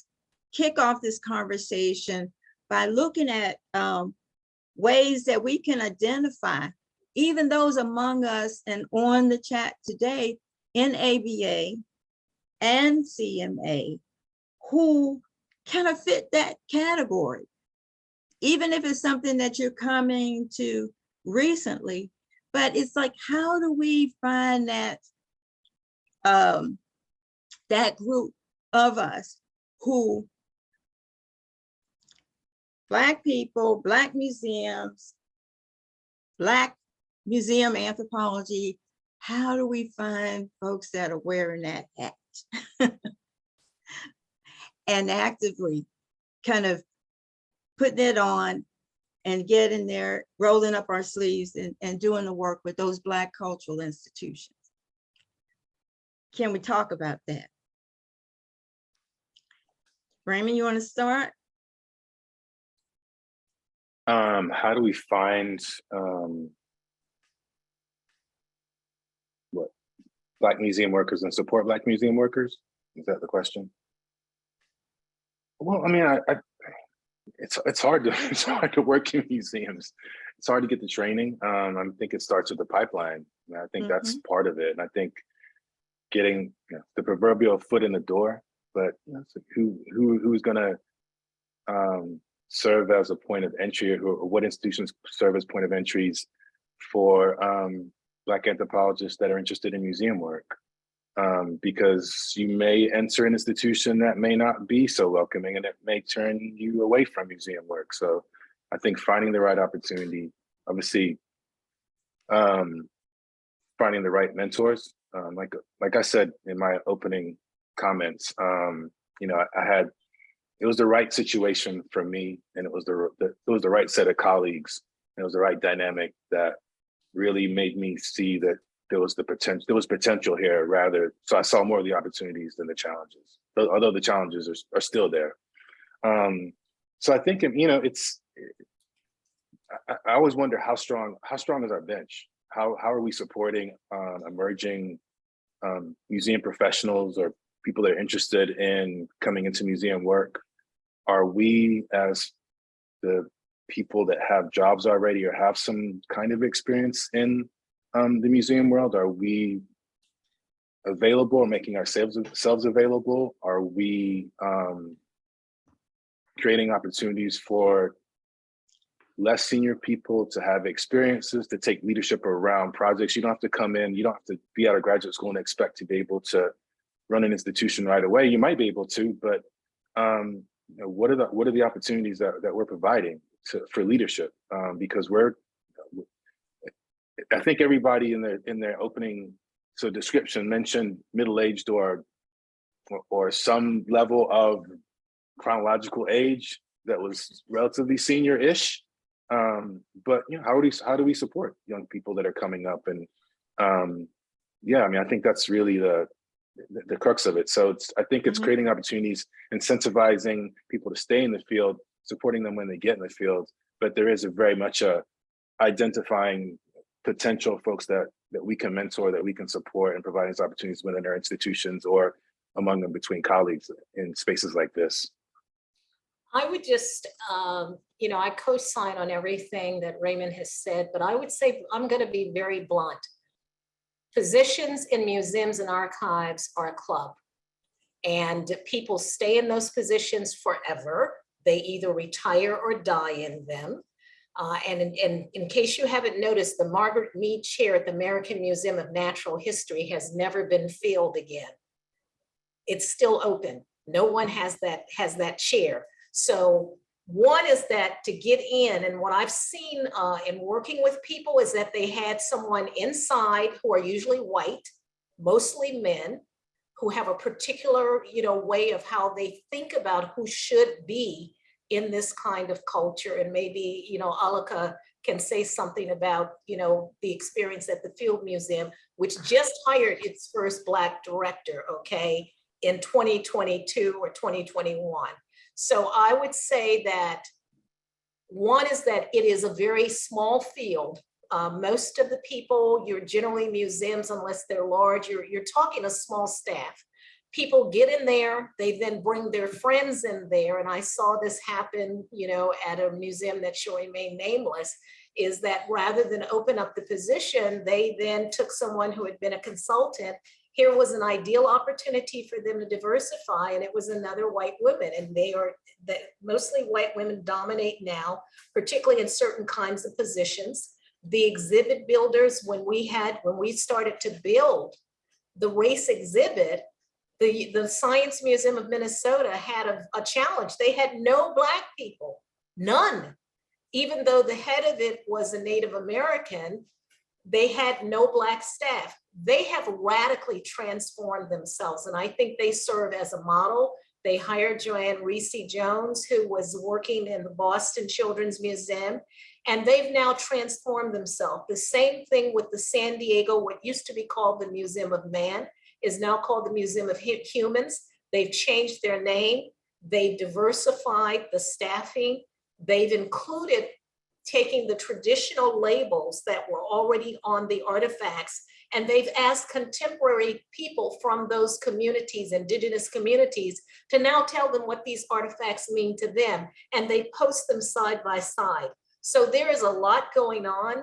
kick off this conversation by looking at ways that we can identify even those among us and on the chat today in ABA and CMA who kind of fit that category, even if it's something that you're coming to recently. But it's like, how do we find that that group of us who, Black people, Black museums, Black museum anthropology, how do we find folks that are wearing that hat and actively kind of putting it on and getting there, rolling up our sleeves and doing the work with those Black cultural institutions? Can we talk about that? Raymond, you want to start? How do we find what Black museum workers and support Black museum workers? Is that the question? Well, I mean, it's hard to work in museums. It's hard to get the training. I think it starts with the pipeline. And I think that's part of it. And I think getting the proverbial foot in the door, but so who's going to serve as a point of entry, or what institutions serve as point of entries for Black anthropologists that are interested in museum work? Because you may enter an institution that may not be so welcoming, and it may turn you away from museum work. So I think finding the right opportunity, obviously, finding the right mentors, like I said in my opening comments, it was the right situation for me, and it was the right set of colleagues, and it was the right dynamic that really made me see that there was potential here. So I saw more of the opportunities than the challenges, although the challenges are still there. So I think, I always wonder how strong is our bench? How are we supporting emerging museum professionals or people that are interested in coming into museum work? Are we, as the people that have jobs already or have some kind of experience in the museum world, are we available or making ourselves available? Are we creating opportunities for less senior people to have experiences, to take leadership around projects? You don't have to come in, you don't have to be out of graduate school and expect to be able to run an institution right away. You might be able to, but what are the opportunities that we're providing for leadership? Because I think everybody in their opening description mentioned middle-aged or some level of chronological age that was relatively senior-ish. But how do we support young people that are coming up? And I think that's really the crux of it. So I think it's creating opportunities, incentivizing people to stay in the field, supporting them when they get in the field. But there is very much identifying potential folks that we can mentor, that we can support, and provide these opportunities within our institutions or among them between colleagues in spaces like this. I would just, I co-sign on everything that Raymond has said, but I would say, I'm going to be very blunt. Positions in museums and archives are a club, and people stay in those positions forever. They either retire or die in them. And in case you haven't noticed, the Margaret Mead Chair at the American Museum of Natural History has never been filled again. It's still open. No one has that chair. So one is that to get in, and what I've seen in working with people is that they had someone inside who are usually white, mostly men, who have a particular way of how they think about who should be in this kind of culture. And maybe Alaka can say something about the experience at the Field Museum, which just hired its first Black director, okay, in 2022 or 2021. So I would say that one is that it is a very small field. Most of the people, you're generally museums, unless they're large, you're talking a small staff. People get in there, they then bring their friends in there. And I saw this happen, at a museum that shall remain nameless, is that rather than open up the position, they then took someone who had been a consultant. Here was an ideal opportunity for them to diversify, and it was another white woman. And mostly white women dominate now, particularly in certain kinds of positions. The exhibit builders, when we started to build the race exhibit, the Science Museum of Minnesota had a challenge. They had no Black people, none. Even though the head of it was a Native American, they had no Black staff. They have radically transformed themselves, and I think they serve as a model. They hired Joanne Reese-Jones, who was working in the Boston Children's Museum, and they've now transformed themselves. The same thing with the San Diego, what used to be called the Museum of Man, is now called the Museum of Humans. They've changed their name. They've diversified the staffing. They've included taking the traditional labels that were already on the artifacts, and they've asked contemporary people from those communities, indigenous communities, to now tell them what these artifacts mean to them, and they post them side by side. So there is a lot going on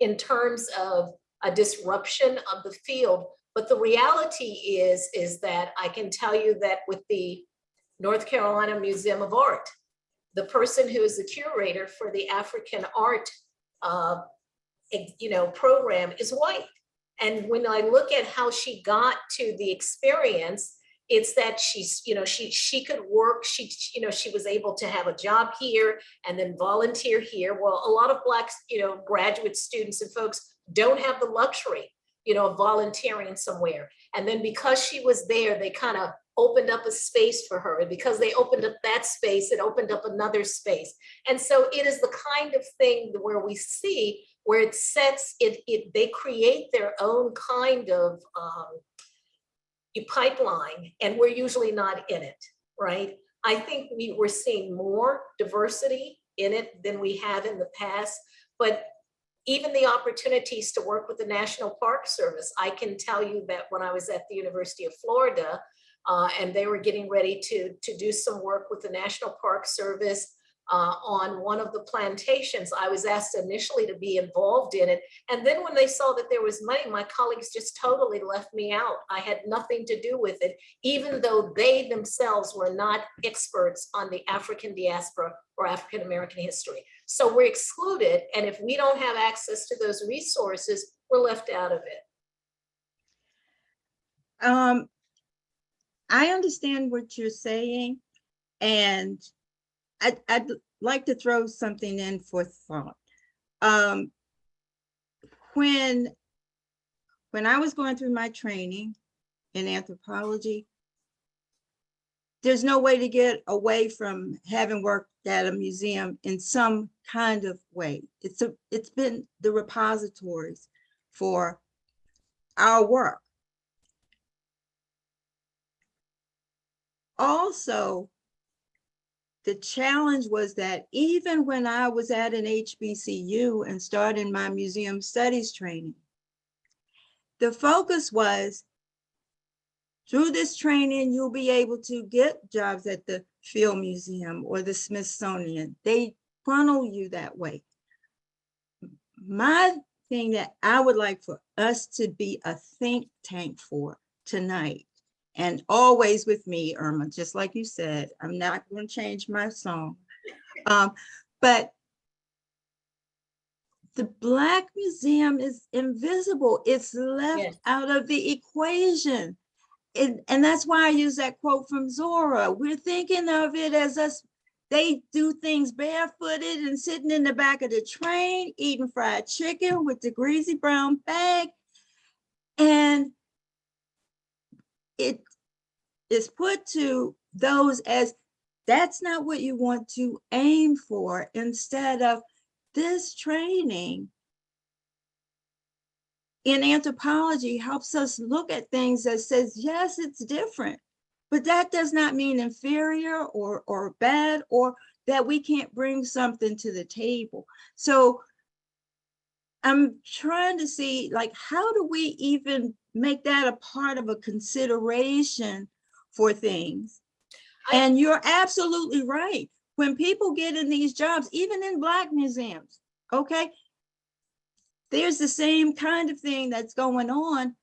in terms of a disruption of the field, but the reality is that I can tell you that with the North Carolina Museum of Art, the person who is the curator for the African art program is white. And when I look at how she got to the experience, it's that she could work, she was able to have a job here and then volunteer here. Well, a lot of Black, graduate students and folks don't have the luxury, of volunteering somewhere. And then because she was there, they kind of opened up a space for her. And because they opened up that space, it opened up another space. And so it is the kind of thing where we see where it sets it, they create their own kind of pipeline, and we're usually not in it, right? I think we're seeing more diversity in it than we have in the past, but even the opportunities to work with the National Park Service, I can tell you that when I was at the University of Florida, and they were getting ready to do some work with the National Park Service on one of the plantations, I was asked initially to be involved in it. And then when they saw that there was money, my colleagues just totally left me out. I had nothing to do with it, even though they themselves were not experts on the African diaspora or African American history. So we're excluded. And if we don't have access to those resources, we're left out of it. I understand what you're saying, and I'd like to throw something in for thought. When I was going through my training in anthropology, there's no way to get away from having worked at a museum in some kind of way. It's been the repositories for our work. Also, the challenge was that even when I was at an HBCU and starting my museum studies training, the focus was, through this training, you'll be able to get jobs at the Field Museum or the Smithsonian. They funnel you that way. My thing that I would like for us to be a think tank for tonight, and always with me, Irma, just like you said, I'm not going to change my song. But the Black Museum is invisible. It's left out of the equation. And that's why I use that quote from Zora. We're thinking of it as us, they do things barefooted and sitting in the back of the train, eating fried chicken with the greasy brown bag. And it is put to those as, that's not what you want to aim for. Instead of this training in anthropology helps us look at things that says, yes, it's different, but that does not mean inferior or bad, or that we can't bring something to the table. So I'm trying to see, like, how do we even make that a part of a consideration for things? And you're absolutely right. When people get in these jobs, even in Black museums, okay, there's the same kind of thing that's going on,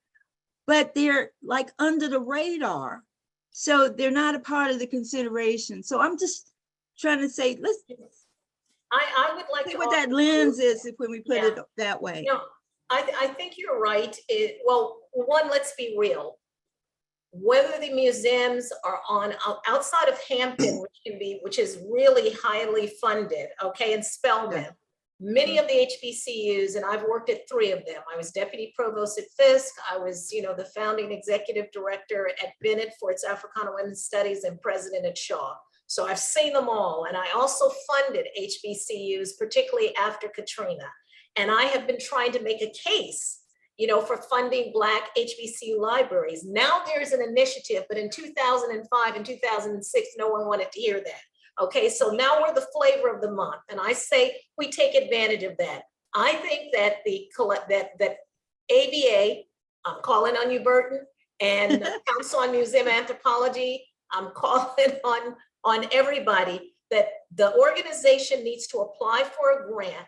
but they're like under the radar. So they're not a part of the consideration. So I'm just trying to say, let's I would like see to what that lens is if when we put it that way. You know, I think you're right. Well, one, let's be real. Whether the museums are on outside of Hampton, which is really highly funded, okay, and Spelman, many of the HBCUs, and I've worked at 3 of them. I was deputy provost at Fisk. I was, the founding executive director at Bennett for its Africana Women's Studies and president at Shaw. So I've seen them all. And I also funded HBCUs, particularly after Katrina. And I have been trying to make a case, for funding Black HBCU libraries. Now there's an initiative, but in 2005 and 2006, no one wanted to hear that. Okay, so now we're the flavor of the month, and I say we take advantage of that. I think that that ABA, I'm calling on you, Burton, and the Council on Museum Anthropology, I'm calling on everybody that the organization needs to apply for a grant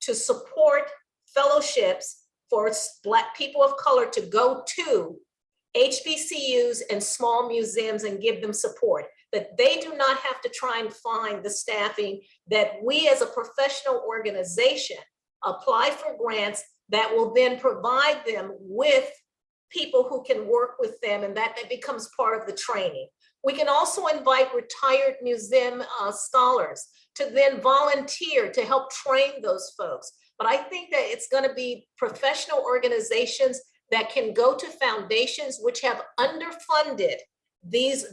to support fellowships for Black people of color to go to HBCUs and small museums and give them support, that they do not have to try and find the staffing, that we as a professional organization apply for grants that will then provide them with people who can work with them, and that becomes part of the training. We can also invite retired museum scholars to then volunteer to help train those folks. But I think that it's going to be professional organizations that can go to foundations which have underfunded these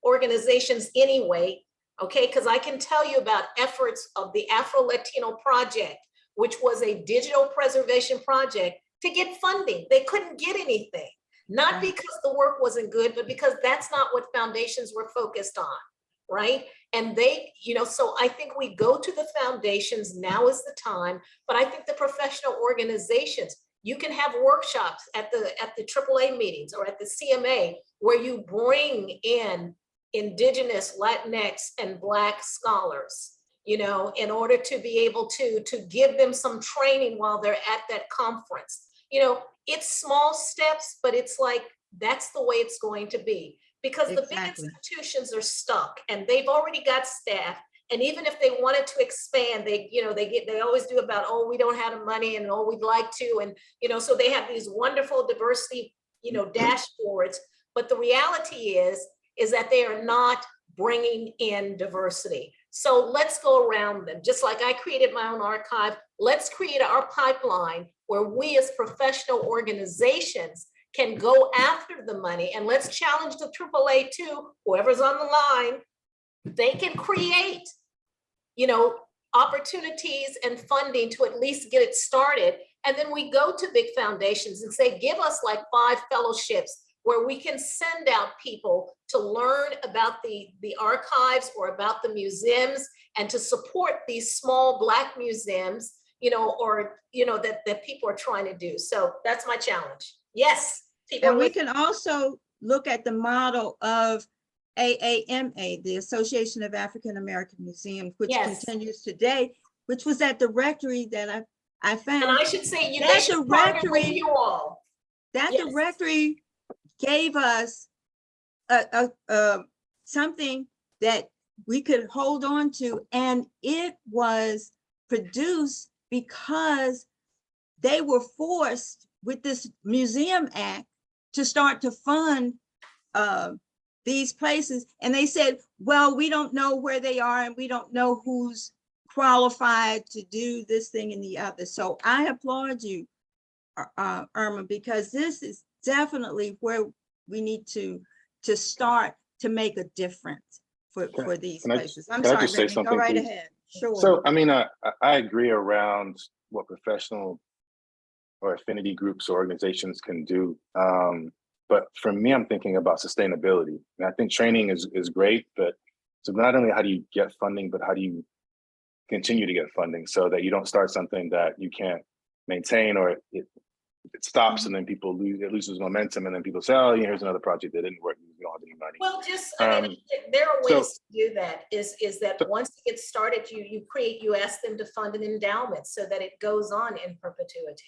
organizations anyway, okay? Because I can tell you about efforts of the Afro-Latino Project, which was a digital preservation project, to get funding. They couldn't get anything, not because the work wasn't good, but because that's not what foundations were focused on, right? And they, so I think we go to the foundations, now is the time, but I think the professional organizations, you can have workshops at the AAA meetings or at the CMA where you bring in Indigenous, Latinx, and Black scholars, in order to be able to give them some training while they're at that conference. It's small steps, but it's like, that's the way it's going to be, because the big institutions are stuck and they've already got staff. And even if they wanted to expand, they always do about, oh, we don't have the money, and oh, we'd like to. And, so they have these wonderful diversity, dashboards. But the reality is that they are not bringing in diversity. So let's go around them. Just like I created my own archive, let's create our pipeline where we as professional organizations can go after the money, and let's challenge the AAA too, whoever's on the line. They can create, opportunities and funding to at least get it started. And then we go to big foundations and say, give us like 5 fellowships where we can send out people to learn about the archives or about the museums, and to support these small Black museums, that people are trying to do. So that's my challenge. Yes. And we can also look at the model of AAMA, the Association of African American Museums, which continues today, which was at the rectory that I found. And I should say, they should partner with you all. The rectory gave us something that we could hold on to, and it was produced because they were forced with this Museum Act to start to fund these places. And they said, well, we don't know where they are, and we don't know who's qualified to do this thing and the other. So I applaud you, Irma, because this is definitely where we need to start to make a difference for these places. I'm sorry, just say something, go right please? ahead. Sure. So, I mean, I agree around what professional or affinity groups or organizations can do. But for me, I'm thinking about sustainability. And I think training is great, but so not only how do you get funding, but how do you continue to get funding so that you don't start something that you can't maintain, or it stops and then people it loses momentum, and then people say, oh, here's another project that didn't work, we don't have any money. Well, there are ways to do that, is that once it gets started, you ask them to fund an endowment so that it goes on in perpetuity.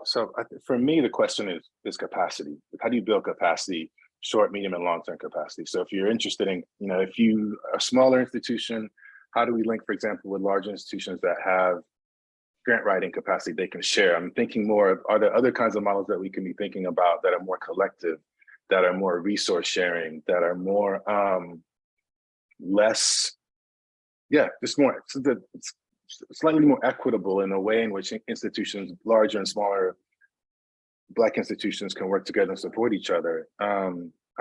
So for me, the question is capacity. How do you build capacity, short, medium, and long-term capacity? So if you're interested in, if you are a smaller institution, how do we link, for example, with large institutions that have grant writing capacity they can share? I'm thinking more of, are there other kinds of models that we can be thinking about that are more collective, that are more resource sharing, that are more slightly more equitable in a way in which institutions, larger and smaller Black institutions, can work together and support each other. I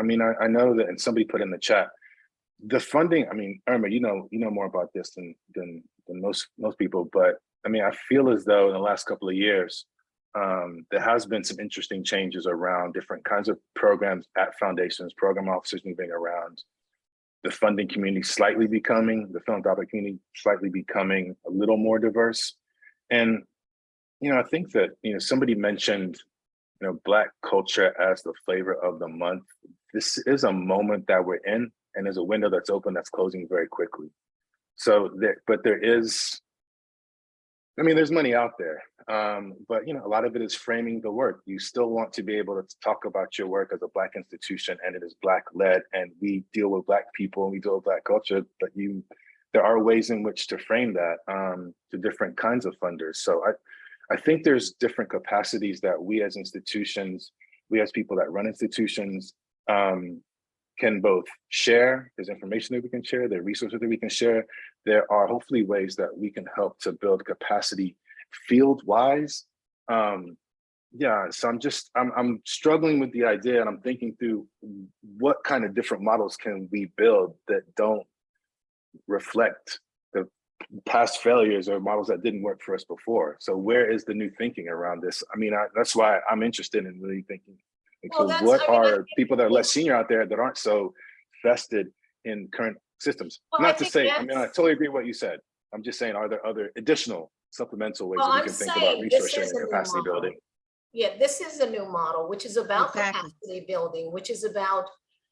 mean, I know that, and somebody put in the chat, the funding, I mean, Irma, you know more about this than most people, but I mean, I feel as though in the last couple of years, there has been some interesting changes around different kinds of programs at foundations, program officers moving around, the funding community slightly becoming, the philanthropic community slightly becoming a little more diverse. And, I think that, somebody mentioned, Black culture as the flavor of the month. This is a moment that we're in, and there's a window that's open that's closing very quickly. So there is, there's money out there, but a lot of it is framing the work. You still want to be able to talk about your work as a Black institution, and it is Black led, and we deal with Black people and we deal with Black culture, but there are ways in which to frame that to different kinds of funders. So I think there's different capacities that we as institutions, we as people that run institutions can both share. There's information that we can share, there are resources that we can share. There are hopefully ways that we can help to build capacity field-wise. So I'm struggling with the idea, and I'm thinking through what kind of different models can we build that don't reflect the past failures or models that didn't work for us before. So where is the new thinking around this? That's why I'm interested in really thinking. So what are people that are less senior out there that aren't so vested in current systems? Not to say, I totally agree with what you said. I'm just saying, are there other additional supplemental ways that we can think about resource sharing and capacity building? Yeah, this is a new model, which is about capacity building, which is about,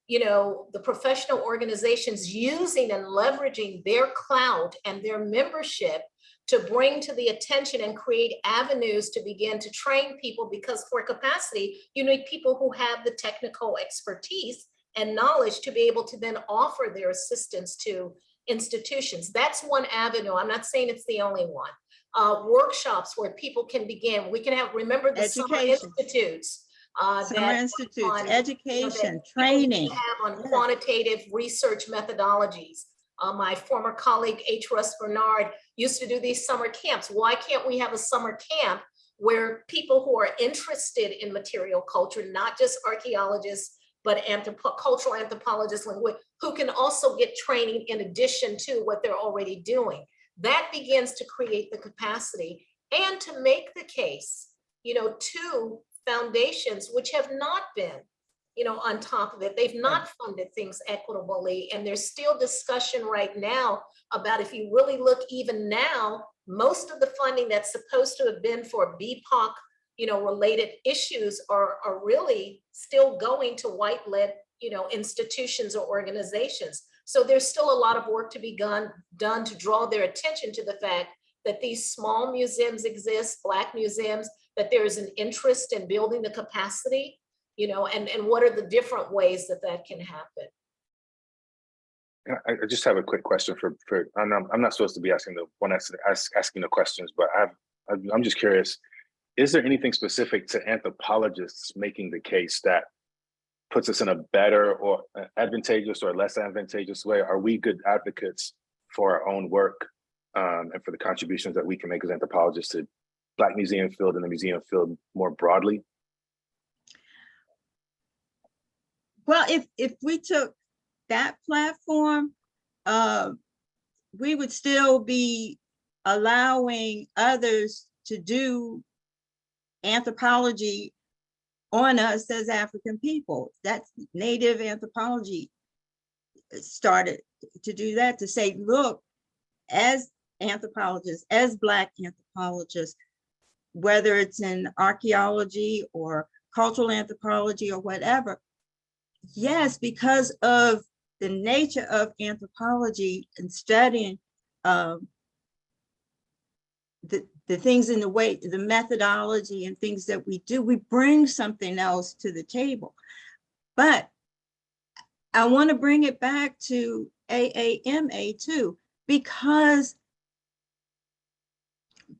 the professional organizations using and leveraging their clout and their membership to bring to the attention and create avenues to begin to train people, because for capacity, you need people who have the technical expertise and knowledge to be able to then offer their assistance to institutions. That's one avenue. I'm not saying it's the only one. Workshops where people can begin. We can have, remember the summer institutes. Education, training. Have on quantitative research methodologies. My former colleague, H. Russ Bernard, used to do these summer camps. Why can't we have a summer camp where people who are interested in material culture, not just archaeologists, but cultural anthropologists, who can also get training in addition to what they're already doing? That begins to create the capacity and to make the case, to foundations which have not been, on top of it. They've not funded things equitably. And there's still discussion right now about, if you really look even now, most of the funding that's supposed to have been for BPOC, related issues are really still going to white-led, institutions or organizations. So there's still a lot of work to be done to draw their attention to the fact that these small museums exist, Black museums, that there is an interest in building the capacity, and what are the different ways that can happen? I just have a quick question for I'm not supposed to be asking asking the questions, but I'm just curious, is there anything specific to anthropologists making the case that puts us in a better or advantageous or less advantageous way? Are we good advocates for our own work and for the contributions that we can make as anthropologists to Black museum field and the museum field more broadly? Well, if we took that platform, we would still be allowing others to do anthropology on us as African people. That's Native anthropology started to do that, to say, look, as anthropologists, as Black anthropologists, whether it's in archaeology or cultural anthropology or whatever, yes, because of the nature of anthropology and studying the things in the way, the methodology and things that we do, we bring something else to the table. But I want to bring it back to AAMA too, because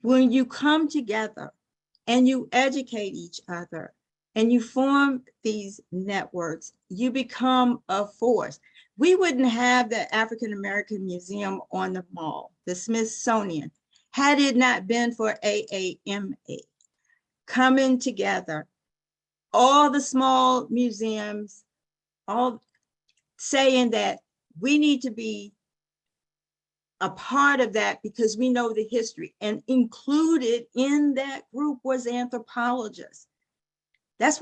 when you come together and you educate each other and you form these networks, you become a force. We wouldn't have the African American Museum on the Mall, the Smithsonian, had it not been for AAMA coming together, all the small museums, all saying that we need to be a part of that because we know the history, and included in that group was anthropologists. That's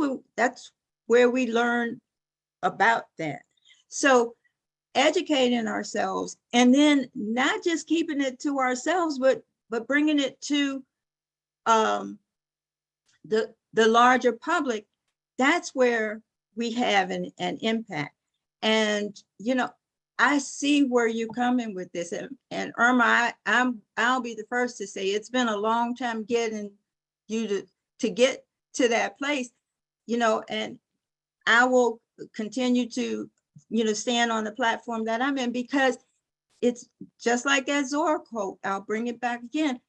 where we learned about that. So educating ourselves, and then not just keeping it to ourselves, but bringing it to the larger public, that's where we have an impact. And, you know, I see where you're coming with this. And Irma, I'll be the first to say it's been a long time getting you to get to that place, you know, and I will continue to, you know, stand on the platform that I'm in, because it's just like that Zora quote, I'll bring it back again.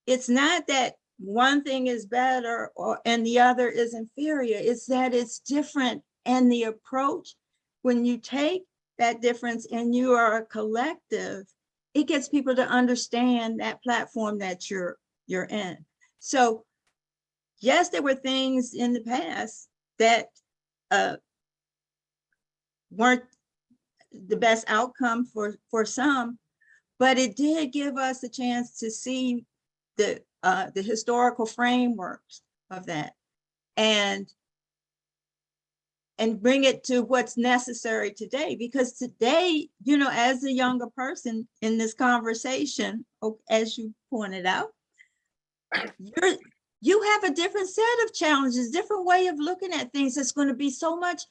It's not that one thing is better and the other is inferior. It's that it's different. And the approach, when you take that difference and you are a collective, it gets people to understand that platform that you're in. So yes, there were things in the past that weren't the best outcome for some, but it did give us a chance to see the historical frameworks of that and bring it to what's necessary today. Because today, you know, as a younger person in this conversation, as you pointed out, you have a different set of challenges, different way of looking at things that's going to be so much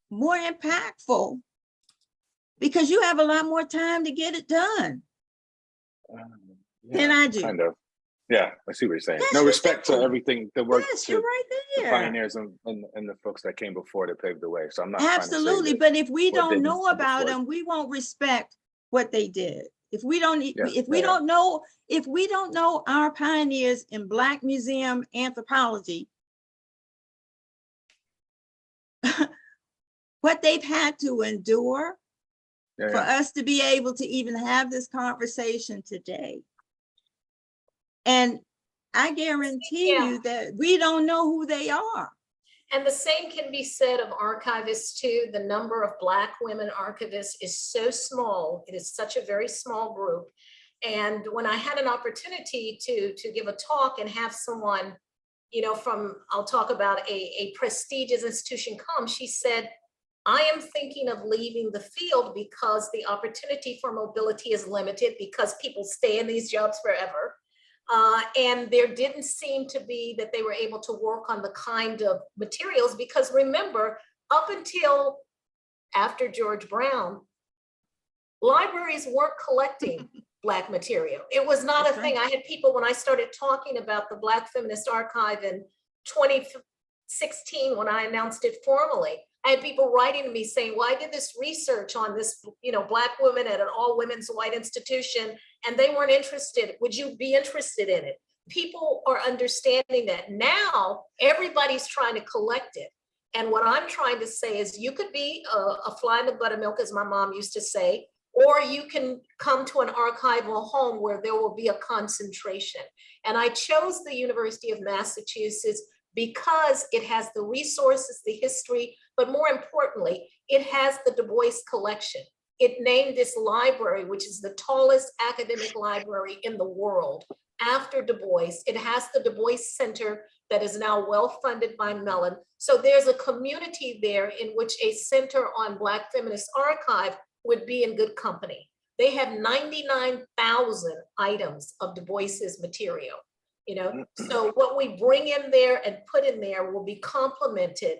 more impactful because you have a lot more time to get it done than I do. Kind of. Yeah, I see what you're saying. Yes, No, you respect do. to everything, the work, Yes, you're right the there. pioneers and the folks that came before to pave the way. So I'm not Absolutely, trying to say but if we what don't didn't know come about before. them, we won't respect what they did. If we don't, Yeah, if we don't know our pioneers in Black Museum anthropology, what they've had to endure for us to be able to even have this conversation today. And I guarantee you that we don't know who they are. And the same can be said of archivists too. The number of Black women archivists is so small. It is such a very small group. And when I had an opportunity to give a talk and have someone, you know, I'll talk about a prestigious institution come, she said, I am thinking of leaving the field because the opportunity for mobility is limited because people stay in these jobs forever. And there didn't seem to be that they were able to work on the kind of materials, because remember, up until after George Brown, libraries weren't collecting Black material. It was not a thing. I had people, when I started talking about the Black Feminist Archive in 2016, when I announced it formally, I had people writing to me saying, well, I did this research on this, you know, Black women at an all women's white institution, and they weren't interested. Would you be interested in it? People are understanding that now everybody's trying to collect it. And what I'm trying to say is you could be a fly in the buttermilk, as my mom used to say, or you can come to an archival home where there will be a concentration. And I chose the University of Massachusetts because it has the resources, the history, but more importantly, it has the Du Bois collection. It named this library, which is the tallest academic library in the world, after Du Bois. It has the Du Bois Center that is now well-funded by Mellon. So there's a community there in which a center on Black Feminist Archive would be in good company. They have 99,000 items of Du Bois's material. You know, so what we bring in there and put in there will be complemented,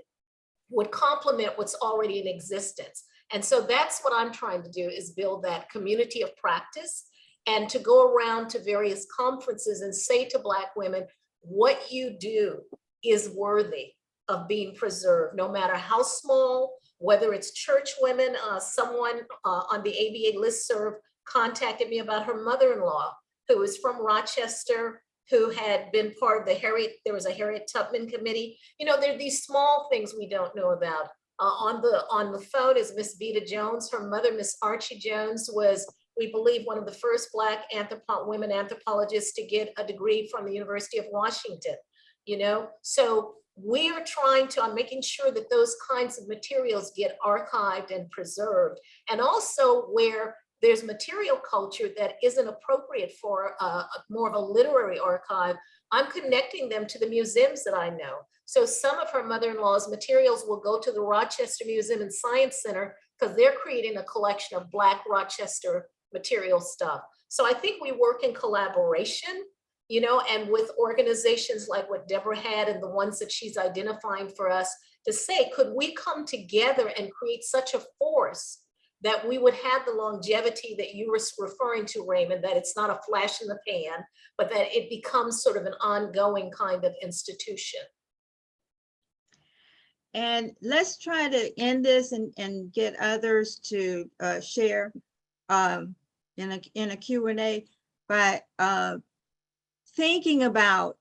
would complement what's already in existence. And so that's what I'm trying to do, is build that community of practice and to go around to various conferences and say to Black women, what you do is worthy of being preserved, no matter how small, whether it's church women. Someone on the ABA listserv contacted me about her mother-in-law, who is from Rochester, who had been part of there was a Harriet Tubman committee. You know, there are these small things we don't know about. On the phone is Miss Vita Jones. Her mother, Miss Archie Jones, was, we believe, one of the first Black women anthropologists to get a degree from the University of Washington. You know, so we are I'm making sure that those kinds of materials get archived and preserved. And also where there's material culture that isn't appropriate for more of a literary archive, I'm connecting them to the museums that I know. So some of her mother-in-law's materials will go to the Rochester Museum and Science Center because they're creating a collection of Black Rochester material stuff. So I think we work in collaboration, you know, and with organizations like what Deborah had and the ones that she's identifying for us to say, could we come together and create such a force that we would have the longevity that you were referring to, Raymond, that it's not a flash in the pan, but that it becomes sort of an ongoing kind of institution. And let's try to end this and get others to share in a Q&A by thinking about,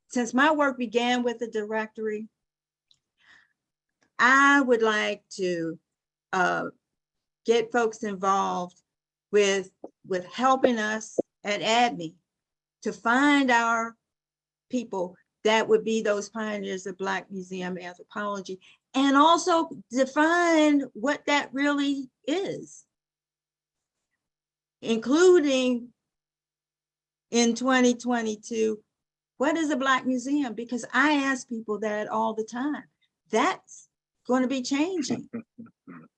since my work began with the directory, I would like to get folks involved with helping us at ADME to find our people that would be those pioneers of Black museum anthropology, and also define what that really is, including in 2022, what is a Black museum? Because I ask people that all the time. That's going to be changing.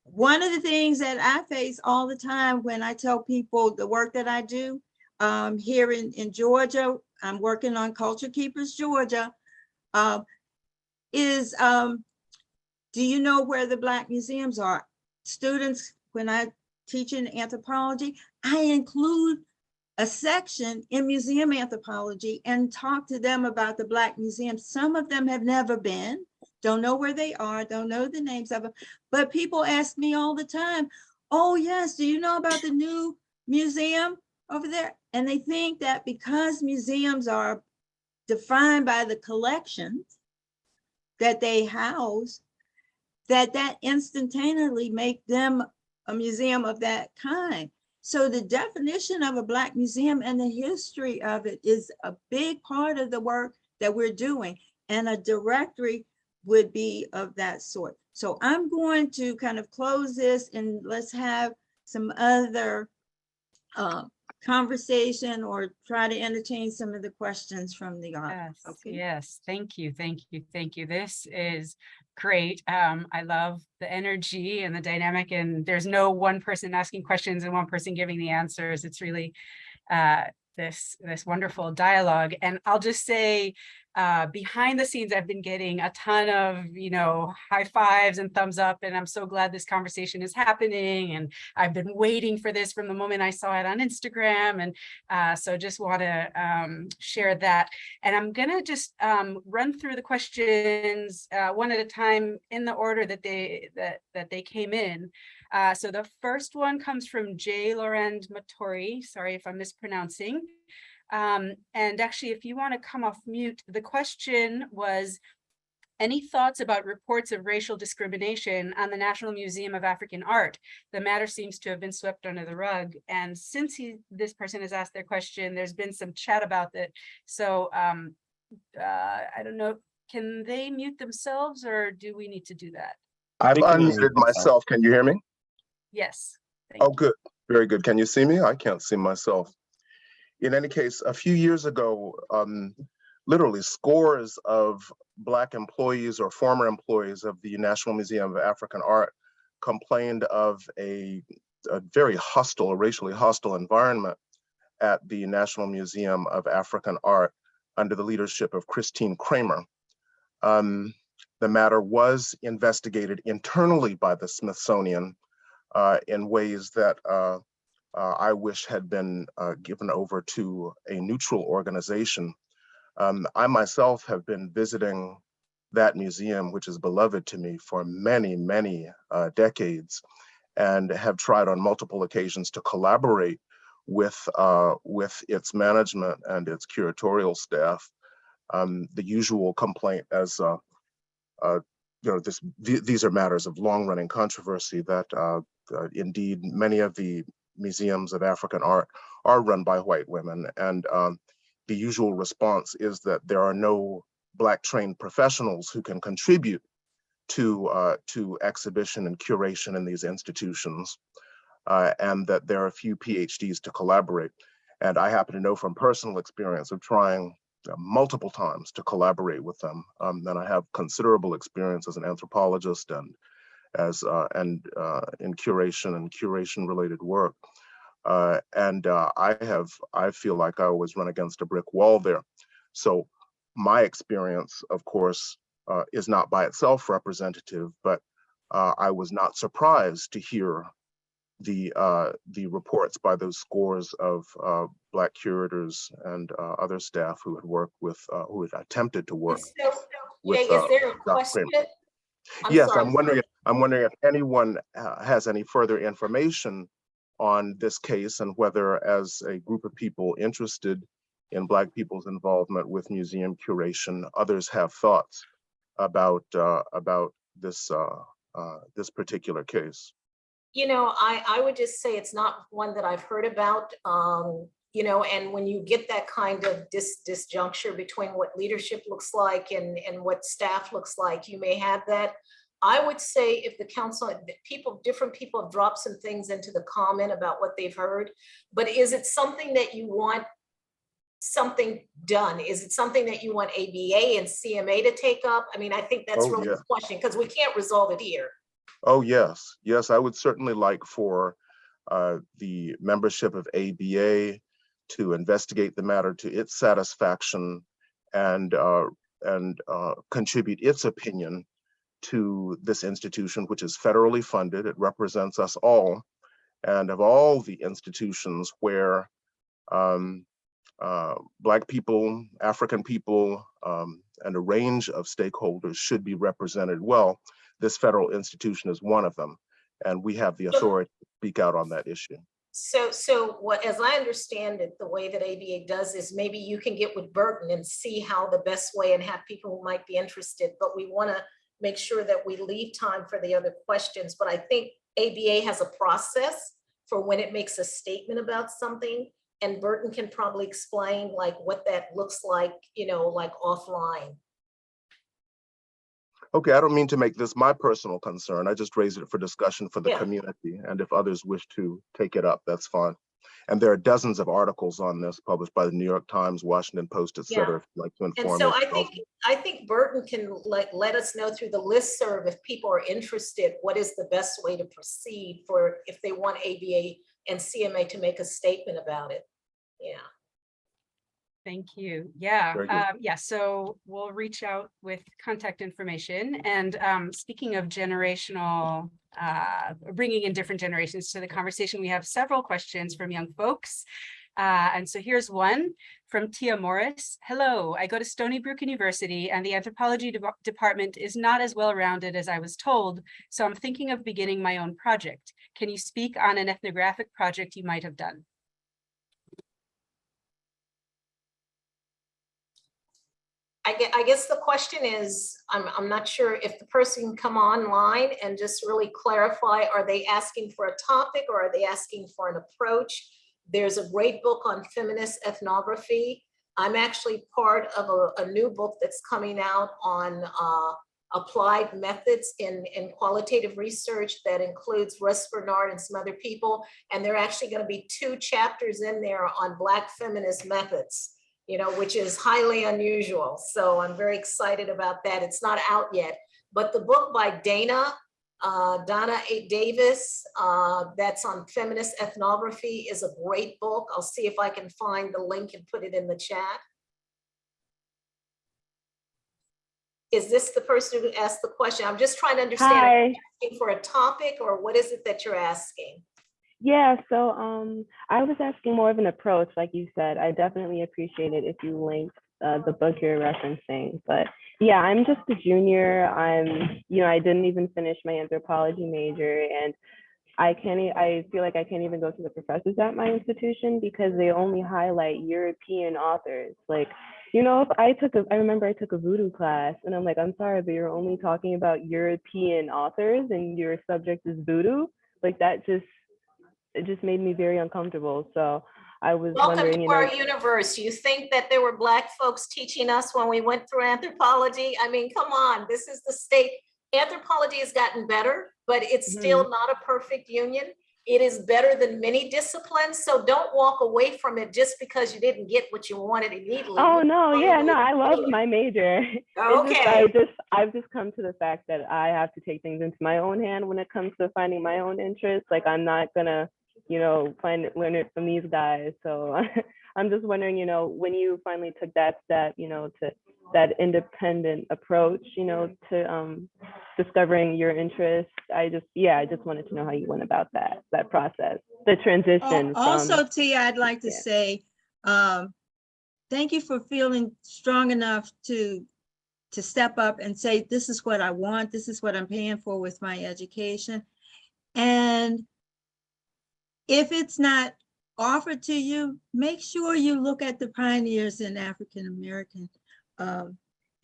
One of the things that I face all the time when I tell people the work that I do here in Georgia, I'm working on Culture Keepers, Georgia, is do you know where the Black museums are? Students, when I teach in anthropology, I include a section in museum anthropology and talk to them about the Black museums. Some of them have never been, don't know where they are, don't know the names of them, but people ask me all the time, oh yes, do you know about the new museum over there? And they think that because museums are defined by the collections that they house, that instantaneously make them a museum of that kind. So the definition of a Black museum and the history of it is a big part of the work that we're doing. And a directory would be of that sort. So I'm going to kind of close this and let's have some other conversation or try to entertain some of the questions from the audience. Yes, Okay. yes, thank you, thank you, thank you. This is great. I love the energy and the dynamic, and there's no one person asking questions and one person giving the answers. It's really this wonderful dialogue. And I'll just say, behind the scenes, I've been getting a ton of, high fives and thumbs up, and I'm so glad this conversation is happening. And I've been waiting for this from the moment I saw it on Instagram. And so just want to share that. And I'm gonna just run through the questions one at a time in the order that they came in. So the first one comes from J. Laurent Matori. Sorry if I'm mispronouncing. And actually, if you want to come off mute, the question was, any thoughts about reports of racial discrimination on the National Museum of African Art? The matter seems to have been swept under the rug. And since this person has asked their question, there's been some chat about it. So I don't know, can they mute themselves or do we need to do that? I've They can unmuted unmute themselves. myself. Can you hear me? Yes. Oh, good. Very good. Can you see me? I can't see myself. In any case, a few years ago, literally scores of Black employees or former employees of the National Museum of African Art complained of a very hostile, a racially hostile environment at the National Museum of African Art under the leadership of Christine Kramer. The matter was investigated internally by the Smithsonian in ways that I wish had been given over to a neutral organization. I myself have been visiting that museum, which is beloved to me, for many, many decades, and have tried on multiple occasions to collaborate with its management and its curatorial staff. The usual complaint, as these are matters of long-running controversy, that indeed many of the museums of African art are run by white women, and the usual response is that there are no Black trained professionals who can contribute to exhibition and curation in these institutions, and that there are few PhDs to collaborate. And I happen to know from personal experience of trying multiple times to collaborate with them, that I have considerable experience as an anthropologist as and in curation and curation related work. I feel like I always run against a brick wall there. So my experience, of course, is not by itself representative, but I was not surprised to hear the reports by those scores of Black curators and other staff who had worked with, who had attempted to work with. Is there a question? Yes, I'm wondering if anyone has any further information on this case and whether, as a group of people interested in Black people's involvement with museum curation, others have thoughts about this this particular case. You know, I would just say it's not one that I've heard about. You know, and when you get that kind of disjuncture between what leadership looks like and what staff looks like, you may have that. I would say if the council, different people have dropped some things into the comment about what they've heard, but is it something that you want something done? Is it something that you want ABA and CMA to take up? I mean, I think that's really the question, because we can't resolve it here. Oh, yes. Yes, I would certainly like for the membership of ABA to investigate the matter to its satisfaction and contribute its opinion to this institution, which is federally funded. It represents us all. And of all the institutions where Black people, African people, and a range of stakeholders should be represented well, this federal institution is one of them. And we have the authority to speak out on that issue. So what, as I understand it, the way that ABA does is maybe you can get with Burton and see how the best way and have people who might be interested, but we want to make sure that we leave time for the other questions. But I think ABA has a process for when it makes a statement about something, and Burton can probably explain like what that looks like, you know, like offline. Okay, I don't mean to make this my personal concern. I just raised it for discussion for the community. And if others wish to take it up, that's fine. And there are dozens of articles on this published by the New York Times, Washington Post, et cetera, if you'd like to inform me. And so yourself. I think Burton can let us know through the listserv if people are interested, what is the best way to proceed for if they want ABA and CMA to make a statement about it. Yeah. Thank you. Yeah. Yeah. So we'll reach out with contact information. And speaking of generational, bringing in different generations to the conversation, we have several questions from young folks. And so here's one from Tia Morris. Hello, I go to Stony Brook University and the anthropology department is not as well-rounded as I was told. So I'm thinking of beginning my own project. Can you speak on an ethnographic project you might have done? I guess the question is, I'm not sure if the person can come online and just really clarify, are they asking for a topic or are they asking for an approach? There's a great book on feminist ethnography. I'm actually part of a new book that's coming out on applied methods in qualitative research that includes Russ Bernard and some other people. And there are actually going to be 2 chapters in there on Black feminist methods, you know, which is highly unusual. So I'm very excited about that. It's not out yet, but the book by Donna A. Davis, that's on feminist ethnography, is a great book. I'll see if I can find the link and put it in the chat. Is this the person who asked the question? I'm just trying to understand. Hi. Are you asking for a topic or what is it that you're asking? Yeah, so I was asking more of an approach, like you said. I definitely appreciate it if you linked the book you're referencing. But yeah, I'm just a junior. I didn't even finish my anthropology major, and I feel like I can't even go to the professors at my institution because they only highlight European authors. Like, you know, I remember I took a voodoo class and I'm like, I'm sorry, but you're only talking about European authors and your subject is voodoo. Like it just made me very uncomfortable. So I was wondering, welcome to our universe. You think that there were Black folks teaching us when we went through anthropology? I mean, come on, this is the state. Anthropology has gotten better, but it's still not a perfect union. It is better than many disciplines. So don't walk away from it just because you didn't get what you wanted immediately. Oh no, yeah, no, I love my major. Okay. I've just come to the fact that I have to take things into my own hand when it comes to finding my own interests. Like I'm not gonna, learn it from these guys. So I'm just wondering, when you finally took that step, to that independent approach, to discovering your interests. I just wanted to know how you went about that process, the transition. Also, Tia, I'd like to say, thank you for feeling strong enough to step up and say, this is what I want. This is what I'm paying for with my education. And if it's not offered to you, make sure you look at the pioneers in African-American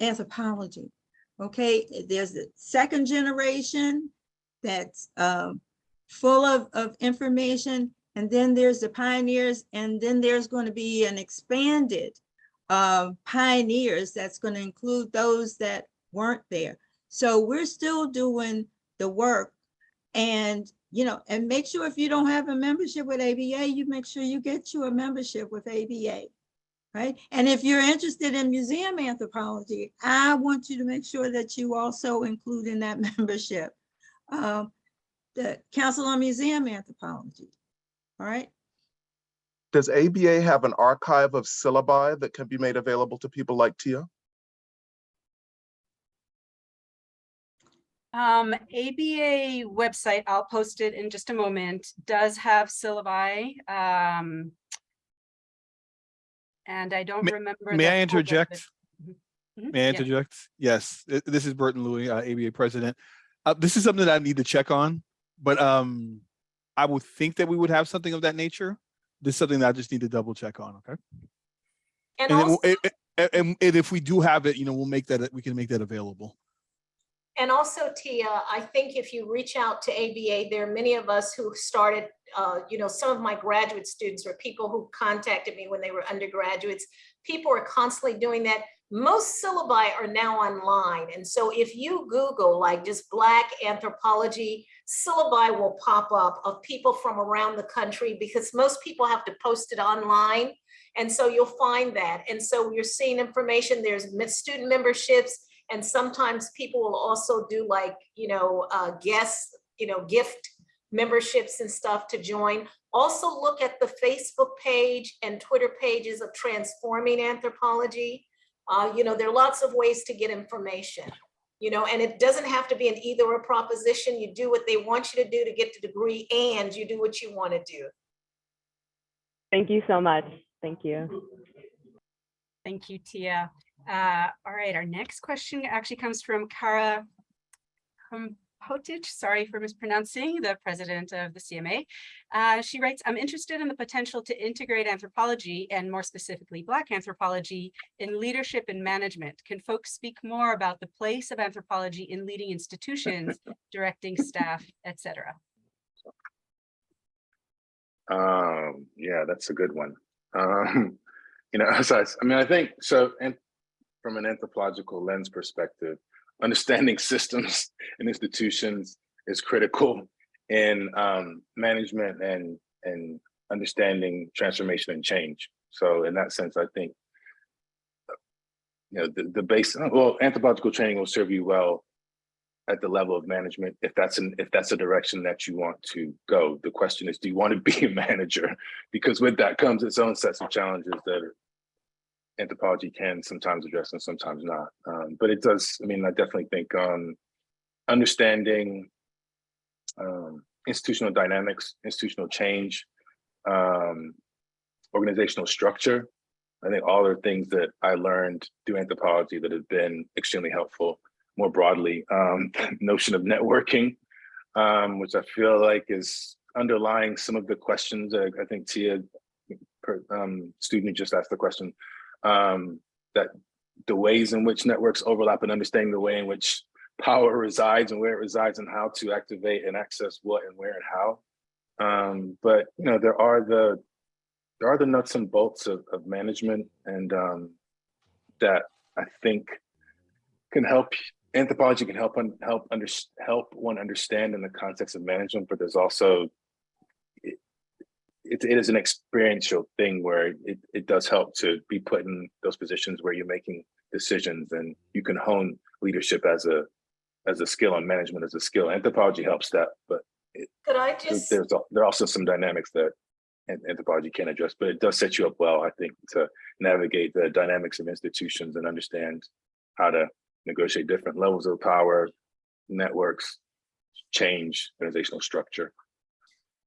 anthropology. Okay, there's the second generation that's full of information, and then there's the pioneers, and then there's going to be an expanded pioneers that's going to include those that weren't there. So we're still doing the work, and and make sure if you don't have a membership with ABA, you make sure you get you a membership with ABA. Right. And if you're interested in museum anthropology, I want you to make sure that you also include in that membership the Council on Museum Anthropology. All right. Does ABA have an archive of syllabi that can be made available to people like Tia? ABA website, I'll post it in just a moment, does have syllabi. And I don't remember. May I interject? Mm-hmm. May I interject? Yes, this is Burton Louie, ABA president. This is something that I need to check on, but I would think that we would have something of that nature. This is something that I just need to double check on. Okay. And if we do have it, we can make that available. And also, Tia, I think if you reach out to ABA, there are many of us who started, some of my graduate students were people who contacted me when they were undergraduates. People are constantly doing that. Most syllabi are now online. And so if you Google like just Black anthropology, syllabi will pop up of people from around the country because most people have to post it online. And so you'll find that. And so you're seeing information, there's student memberships, and sometimes people will also do like, gift memberships and stuff to join. Also look at the Facebook page and Twitter pages of Transforming Anthropology. There are lots of ways to get information, and it doesn't have to be an either or proposition. You do what they want you to do to get the degree, and you do what you want to do. Thank you so much. Thank you. Thank you, Tia. All right, our next question actually comes from Kara Hotic, sorry for mispronouncing, the president of the CMA. She writes, I'm interested in the potential to integrate anthropology, and more specifically Black anthropology, in leadership and management. Can folks speak more about the place of anthropology in leading institutions, directing staff, etc.? Yeah, that's a good one. I think so. And from an anthropological lens perspective, understanding systems and institutions is critical in management and understanding transformation and change. So in that sense, I think the base, anthropological training will serve you well at the level of management if that's a direction that you want to go. The question is, do you want to be a manager? Because with that comes its own sets of challenges that anthropology can sometimes address and sometimes not. But it does, I definitely think understanding institutional dynamics, institutional change, organizational structure, I think all are things that I learned through anthropology that have been extremely helpful. More broadly, notion of networking, which I feel like is underlying some of the questions that I think Tia, student just asked the question, that the ways in which networks overlap and understanding the way in which power resides and where it resides and how to activate and access what and where and how. But there are the nuts and bolts of management, and that I think can help. Anthropology can help one understand in the context of management, but there's also it is an experiential thing where it does help to be put in those positions where you're making decisions, and you can hone leadership as a skill and management as a skill. Anthropology helps that, but Could I just, there are also some dynamics that anthropology can address, but it does set you up well, I think, to navigate the dynamics of institutions and understand how to negotiate different levels of power, networks, change, organizational structure.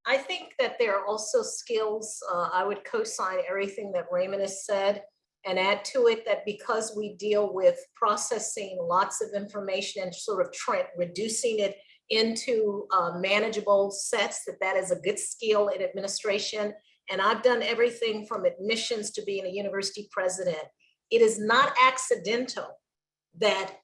I think that there are also skills, I would co-sign everything that Raymond has said and add to it that because we deal with processing lots of information and sort of reducing it into manageable sets, that is a good skill in administration. And I've done everything from admissions to being a university president. It is not accidental that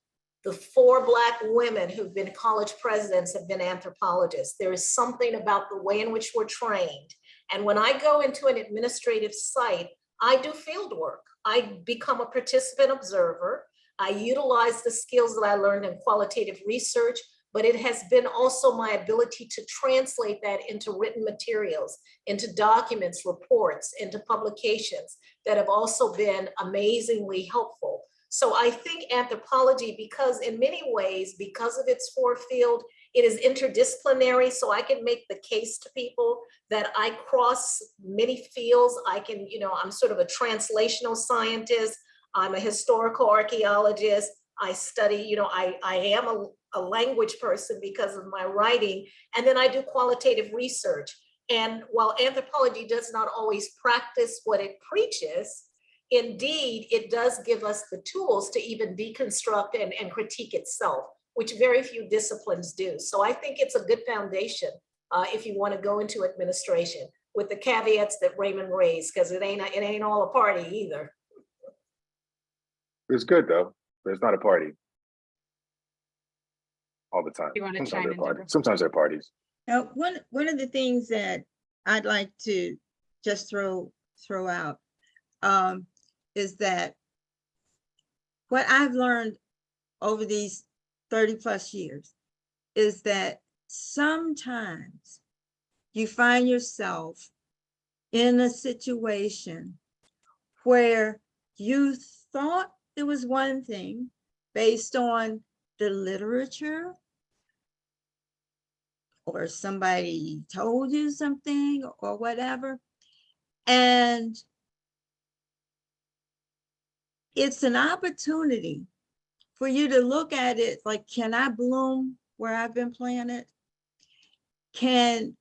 the 4 Black women who've been college presidents have been anthropologists. There is something about the way in which we're trained. And when I go into an administrative site, I do field work. I become a participant observer. I utilize the skills that I learned in qualitative research, but it has been also my ability to translate that into written materials, into documents, reports, into publications that have also been amazingly helpful. So I think anthropology, because in many ways, because of its 4 field, it is interdisciplinary. So I can make the case to people that I cross many fields. I can, I'm sort of a translational scientist. I'm a historical archaeologist. I study, I am a language person because of my writing. And then I do qualitative research. And while anthropology does not always practice what it preaches, indeed, it does give us the tools to even deconstruct and critique itself, which very few disciplines do. So I think it's a good foundation if you want to go into administration, with the caveats that Raymond raised, because it ain't all a party either. It's good though, but it's not a party all the time. You want to chime in, Deborah? Sometimes they're parties. Now, one of the things that I'd like to just throw out is that what I've learned over these 30+ years is that sometimes you find yourself in a situation where you thought it was one thing based on the literature, or somebody told you something or whatever, and it's an opportunity for you to look at it like, can I bloom where I've been planted? Can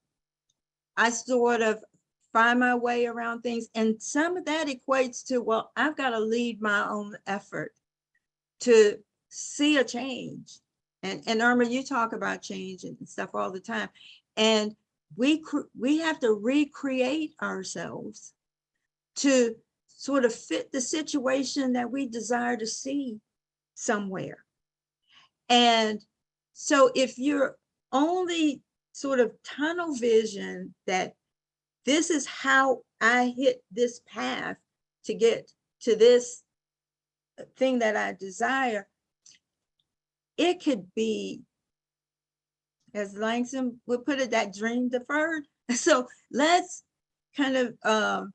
I sort of find my way around things? And some of that equates to, well, I've got to lead my own effort to see a change. And Irma, you talk about change and stuff all the time. And we have to recreate ourselves to sort of fit the situation that we desire to see somewhere. And so if you're only sort of tunnel vision that this is how I hit this path to get to this thing that I desire, it could be, as Langston would put it, that dream deferred. So let's kind of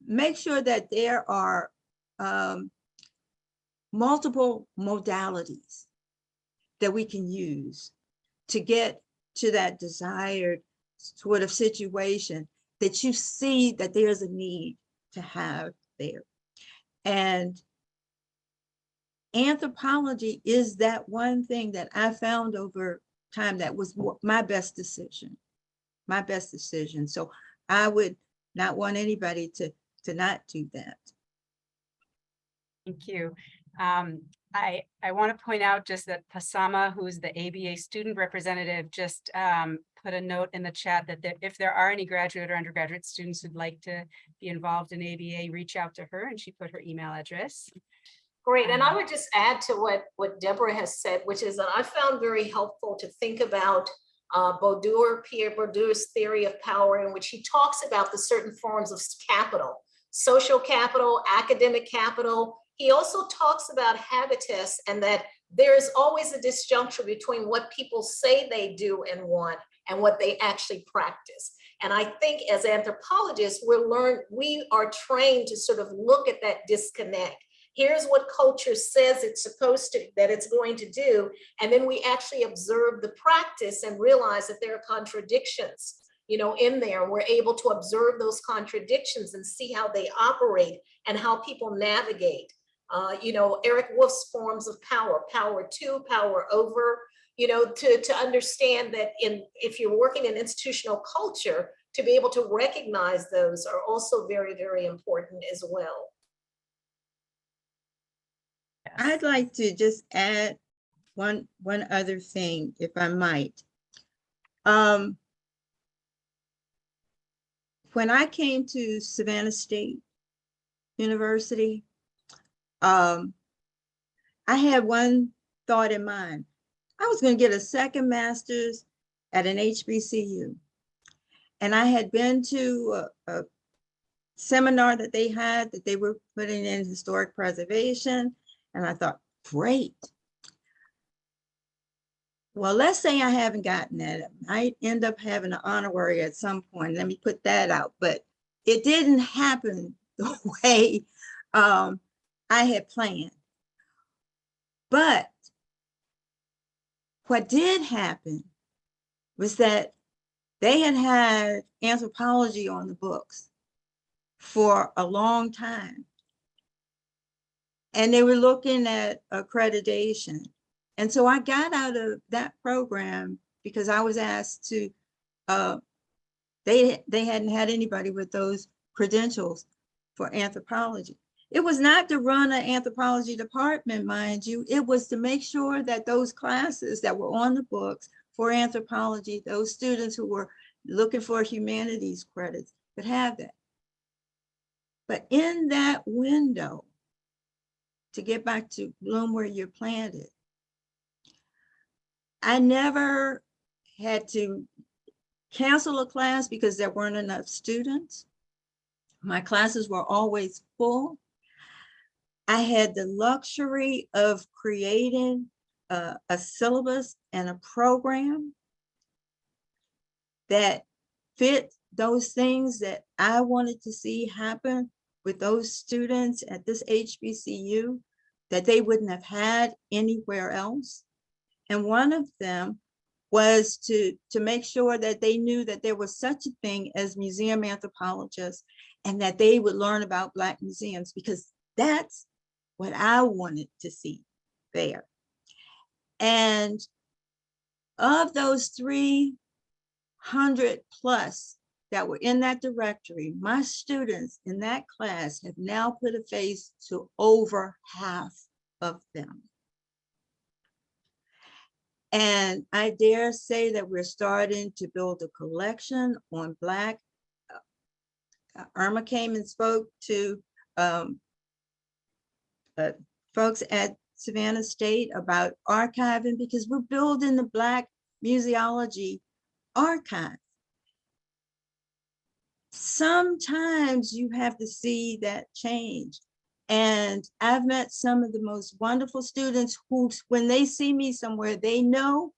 make sure that there are multiple modalities that we can use to get to that desired sort of situation that you see that there's a need to have there. And anthropology is that one thing that I found over time that was my best decision. So I would not want anybody to not do that. Thank you. I want to point out just that Pasama, who's the ABA student representative, just put a note in the chat that if there are any graduate or undergraduate students who'd like to be involved in ABA, reach out to her, and she put her email address. Great, and I would just add to what Deborah has said, which is that I found very helpful to think about Pierre Bourdieu's theory of power, in which he talks about the certain forms of capital, social capital, academic capital. He also talks about habitus, and that there is always a disjuncture between what people say they do and want and what they actually practice. And I think as anthropologists, we are trained to sort of look at that disconnect. Here's what culture says that it's going to do. And then we actually observe the practice and realize that there are contradictions, in there. We're able to observe those contradictions and see how they operate and how people navigate. Eric Wolf's forms of power, power to, power over, to understand that if you're working in institutional culture, to be able to recognize those are also very, very important as well. I'd like to just add one other thing, if I might. When I came to Savannah State University, I had one thought in mind. I was going to get a second master's at an HBCU. And I had been to a seminar that they were putting in historic preservation. And I thought, great. Well, let's say I haven't gotten that. I might end up having an honorary at some point. Let me put that out. But it didn't happen the way I had planned. But what did happen was that they had anthropology on the books for a long time. And they were looking at accreditation. And so I got out of that program because I was asked to, they hadn't had anybody with those credentials for anthropology. It was not to run an anthropology department, mind you. It was to make sure that those classes that were on the books for anthropology, those students who were looking for humanities credits could have that. But in that window, to get back to bloom where you're planted, I never had to cancel a class because there weren't enough students. My classes were always full. I had the luxury of creating a syllabus and a program that fit those things that I wanted to see happen with those students at this HBCU that they wouldn't have had anywhere else. And one of them was to make sure that they knew that there was such a thing as museum anthropologists and that they would learn about Black museums, because that's what I wanted to see there. And of those 300 plus that were in that directory, my students in that class have now put a face to over half of them. And I dare say that we're starting to build a collection on Black. Irma came and spoke to folks at Savannah State about archiving, because we're building the Black Museology archive. Sometimes you have to see that change. And I've met some of the most wonderful students who, when they see me somewhere, they know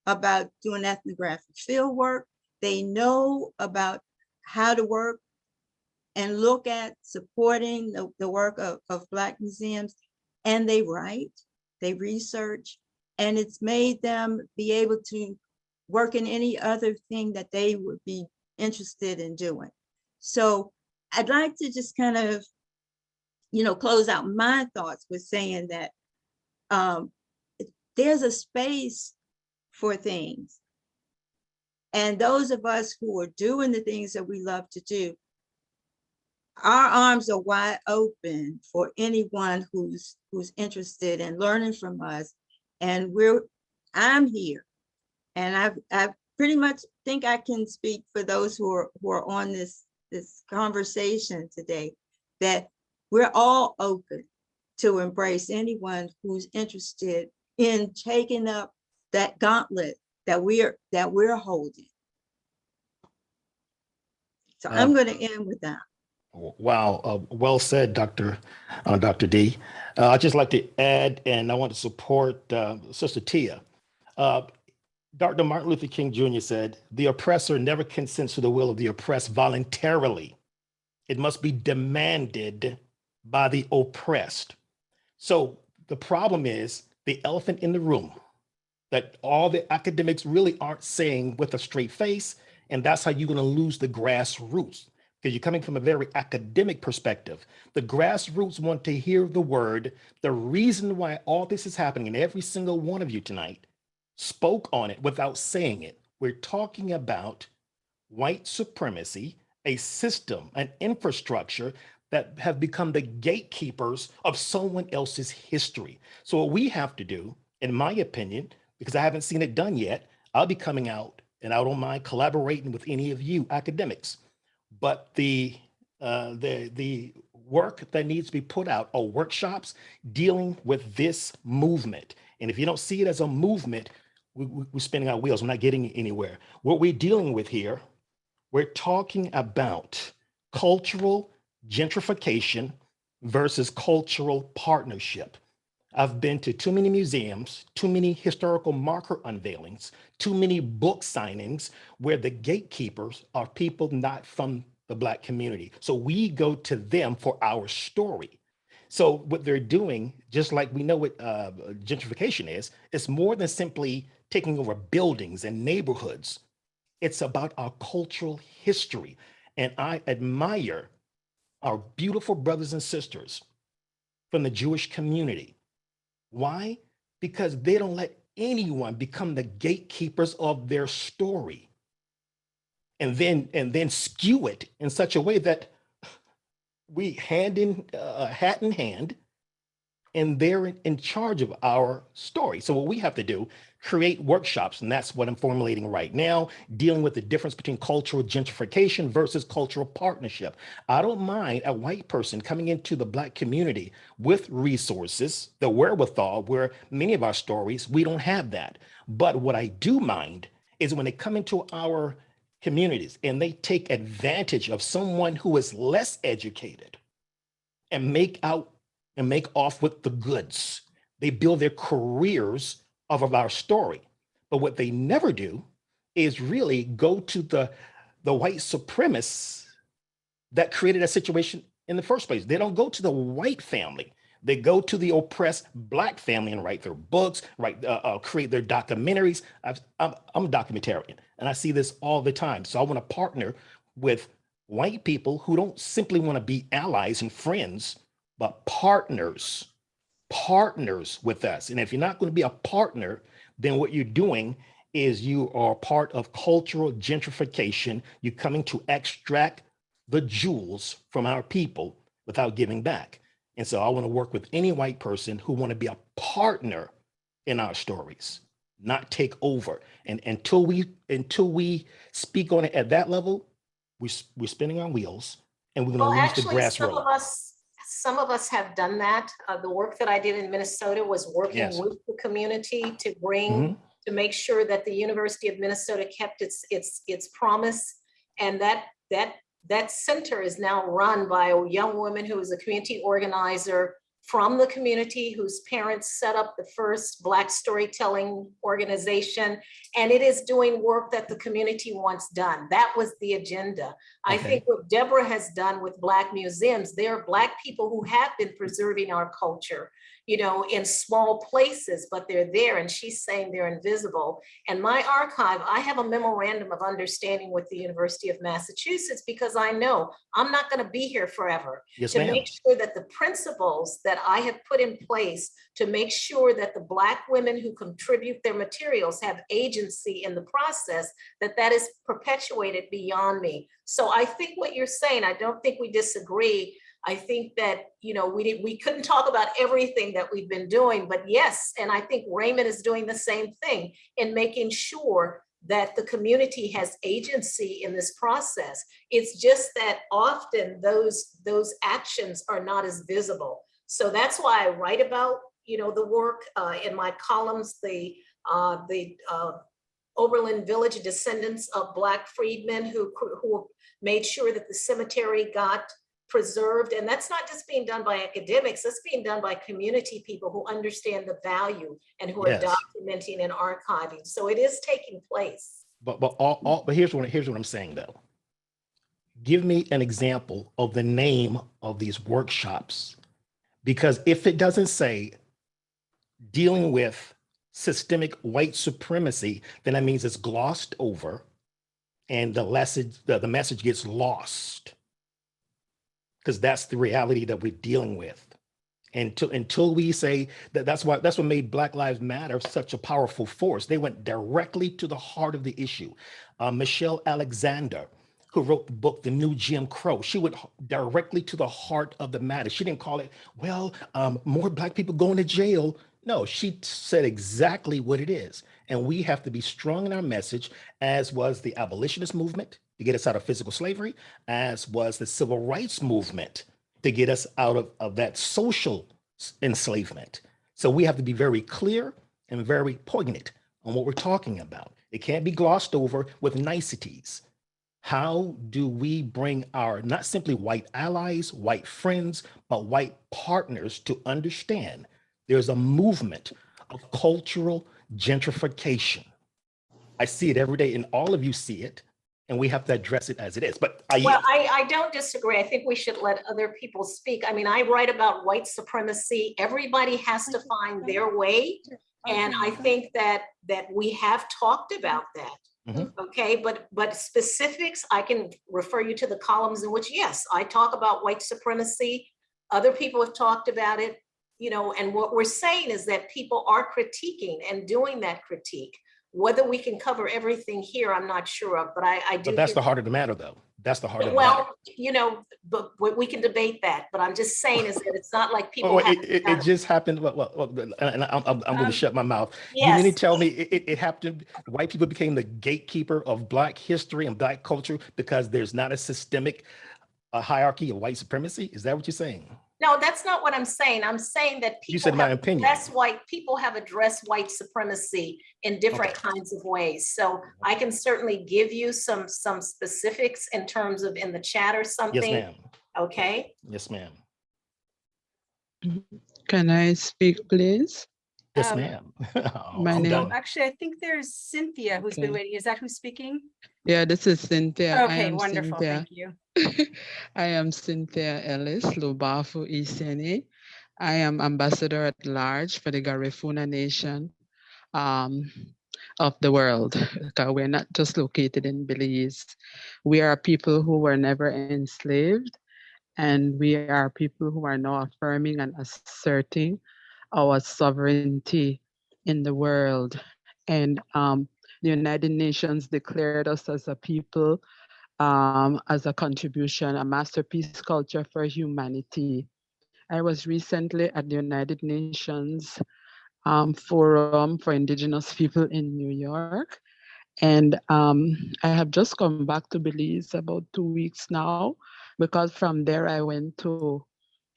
about doing ethnographic field work. They know about how to work and look at supporting the work of Black museums. And they write, they research, and it's made them be able to work in any other thing that they would be interested in doing. So I'd like to just kind of, close out my thoughts with saying that there's a space for things. And those of us who are doing the things that we love to do, our arms are wide open for anyone who's interested in learning from us. And I'm here. And I pretty much think I can speak for those who are on this conversation today, that we're all open to embrace anyone who's interested in taking up that gauntlet that we're holding. So I'm going to end with that. Wow, well said, Dr. D. I'd just like to add, and I want to support Sister Tia. Dr. Martin Luther King Jr. said, the oppressor never consents to the will of the oppressed voluntarily. It must be demanded by the oppressed. So the problem is the elephant in the room that all the academics really aren't saying with a straight face, and that's how you're going to lose the grassroots, because you're coming from a very academic perspective. The grassroots want to hear the word. The reason why all this is happening, and every single one of you tonight spoke on it without saying it. We're talking about white supremacy, a system, an infrastructure that have become the gatekeepers of someone else's history. So what we have to do, in my opinion, because I haven't seen it done yet, I'll be coming out and I don't mind collaborating with any of you academics. But the work that needs to be put out are workshops dealing with this movement. And if you don't see it as a movement, we're spinning our wheels. We're not getting anywhere. What we're dealing with here, we're talking about cultural gentrification versus cultural partnership. I've been to too many museums, too many historical marker unveilings, too many book signings where the gatekeepers are people not from the Black community. So we go to them for our story. So what they're doing, just like we know what gentrification is, it's more than simply taking over buildings and neighborhoods. It's about our cultural history. And I admire our beautiful brothers and sisters from the Jewish community. Why? Because they don't let anyone become the gatekeepers of their story and then skew it in such a way that we hat in hand, and they're in charge of our story. So what we have to do, create workshops, and that's what I'm formulating right now, dealing with the difference between cultural gentrification versus cultural partnership. I don't mind a white person coming into the Black community with resources, the wherewithal, where many of our stories, we don't have that. But what I do mind is when they come into our communities and they take advantage of someone who is less educated and make off with the goods. They build their careers off of our story. But what they never do is really go to the white supremacists that created that situation in the first place. They don't go to the white family. They go to the oppressed Black family and write their books, create their documentaries. I'm a documentarian, and I see this all the time. So I want to partner with white people who don't simply want to be allies and friends, but partners with us. And if you're not going to be a partner, then what you're doing is you are part of cultural gentrification. You're coming to extract the jewels from our people without giving back. And so I want to work with any white person who want to be a partner in our stories, not take over. And until we speak on it at that level, we're spinning our wheels, and we're going to lose the grassroots. Some of us have done that. The work that I did in Minnesota was working Yes. with the community to bring, to make sure that the University of Minnesota kept its promise. And that center is now run by a young woman who is a community organizer from the community, whose parents set up the first Black storytelling organization. And it is doing work that the community wants done. That was the agenda. Okay. I think what Deborah has done with Black museums, there are Black people who have been preserving our culture, in small places, but they're there, and she's saying they're invisible. And my archive, I have a memorandum of understanding with the University of Massachusetts, because I know I'm not going to be here forever. Yes, to ma'am. Make sure that the principles that I have put in place to make sure that the Black women who contribute their materials have agency in the process, that is perpetuated beyond me. So I think what you're saying, I don't think we disagree. I think that, we couldn't talk about everything that we've been doing, but yes, and I think Raymond is doing the same thing in making sure that the community has agency in this process. It's just that often those actions are not as visible. So that's why I write about, the work in my columns, the Oberlin Village descendants of Black freedmen who made sure that the cemetery got preserved. And that's not just being done by academics, that's being done by community people who understand the value and who are Yes. documenting and archiving. So it is taking place. But here's what I'm saying though. Give me an example of the name of these workshops, because if it doesn't say dealing with systemic white supremacy, then that means it's glossed over and the message gets lost, because that's the reality that we're dealing with. Until we say that's what made Black Lives Matter such a powerful force. They went directly to the heart of the issue. Michelle Alexander, who wrote the book, The New Jim Crow, she went directly to the heart of the matter. She didn't call it, well, more Black people going to jail. No, she said exactly what it is. And we have to be strong in our message, as was the abolitionist movement to get us out of physical slavery, as was the civil rights movement to get us out of that social enslavement. So we have to be very clear and very poignant on what we're talking about. It can't be glossed over with niceties. How do we bring our not simply white allies, white friends, but white partners to understand there's a movement of cultural gentrification? I see it every day, and all of you see it, and we have to address it as it is. But I don't disagree. I think we should let other people speak. I mean, I write about white supremacy. Everybody has to find their way. And I think that we have talked about that. Mm-hmm. Okay, but specifics, I can refer you to the columns in which, yes, I talk about white supremacy. Other people have talked about it, you know, and what we're saying is that people are critiquing and doing that critique. Whether we can cover everything here, I'm not sure of, but I do. But that's the heart of the matter, though. That's the heart of the matter. Well, you know, but we can debate that. But I'm just saying is that it's not like people. It just happened. Well, and I'm going to shut my mouth. Yes. You mean to tell me it happened? White people became the gatekeeper of Black history and Black culture because there's not a systemic hierarchy of white supremacy? Is that what you're saying? No, that's not what I'm saying. I'm saying that people, you said my opinion. People have addressed white supremacy in different kinds of ways. So I can certainly give you some specifics in terms of in the chat or something. Yes, ma'am. Okay. Yes, ma'am. Can I speak, please? Yes, ma'am. My name. Actually, I think there's Cynthia who's been waiting. Is that who's speaking? Yeah, this is Cynthia. Okay, wonderful. Cynthia. Thank you. I am Cynthia Ellis Lubafu Iseni. I am ambassador at large for the Garifuna Nation of the world. Because we're not just located in Belize. We are people who were never enslaved, and we are people who are now affirming and asserting our sovereignty in the world. And the United Nations declared us as a people, as a contribution, a masterpiece culture for humanity. I was recently at the United Nations Forum for Indigenous People in New York. And I have just come back to Belize about 2 weeks now, because from there I went to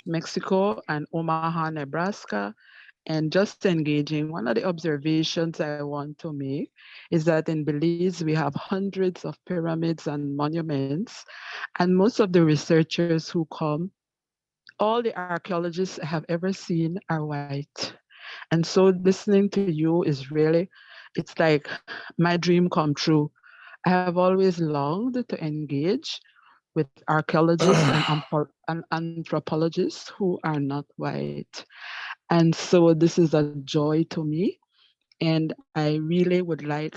Mexico and Omaha, Nebraska, and just engaging. One of the observations I want to make is that in Belize, we have hundreds of pyramids and monuments, and most of the researchers who come, all the archaeologists I have ever seen are white. And so listening to you is really, it's like my dream come true. I have always longed to engage with archaeologists and anthropologists who are not white. And so this is a joy to me. And I really would like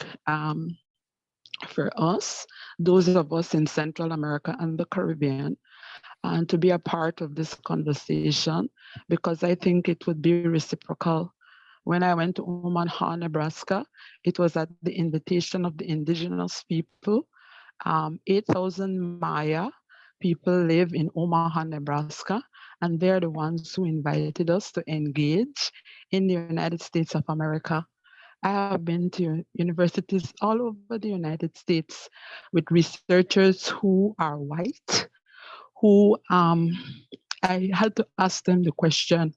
for us, those of us in Central America and the Caribbean, and to be a part of this conversation, because I think it would be reciprocal. When I went to Omaha, Nebraska, it was at the invitation of the indigenous people. 8,000 Maya people live in Omaha, Nebraska, and they're the ones who invited us to engage in the United States of America. I have been to universities all over the United States with researchers who are white, who I had to ask them the question,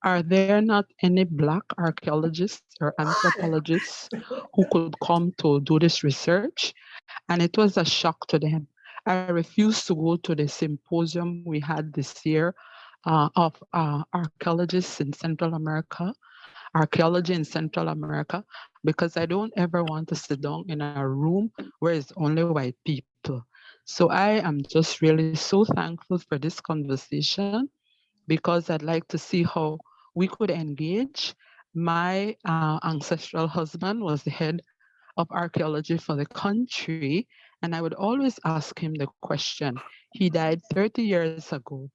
are there not any Black archaeologists or anthropologists who could come to do this research? And it was a shock to them. I refused to go to the symposium we had this year of archaeologists in Central America, archaeology in Central America, because I don't ever want to sit down in a room where it's only white people. So I am just really so thankful for this conversation, because I'd like to see how we could engage. My ancestral husband was the head of archaeology for the country, and I would always ask him the question. He died 30 years ago.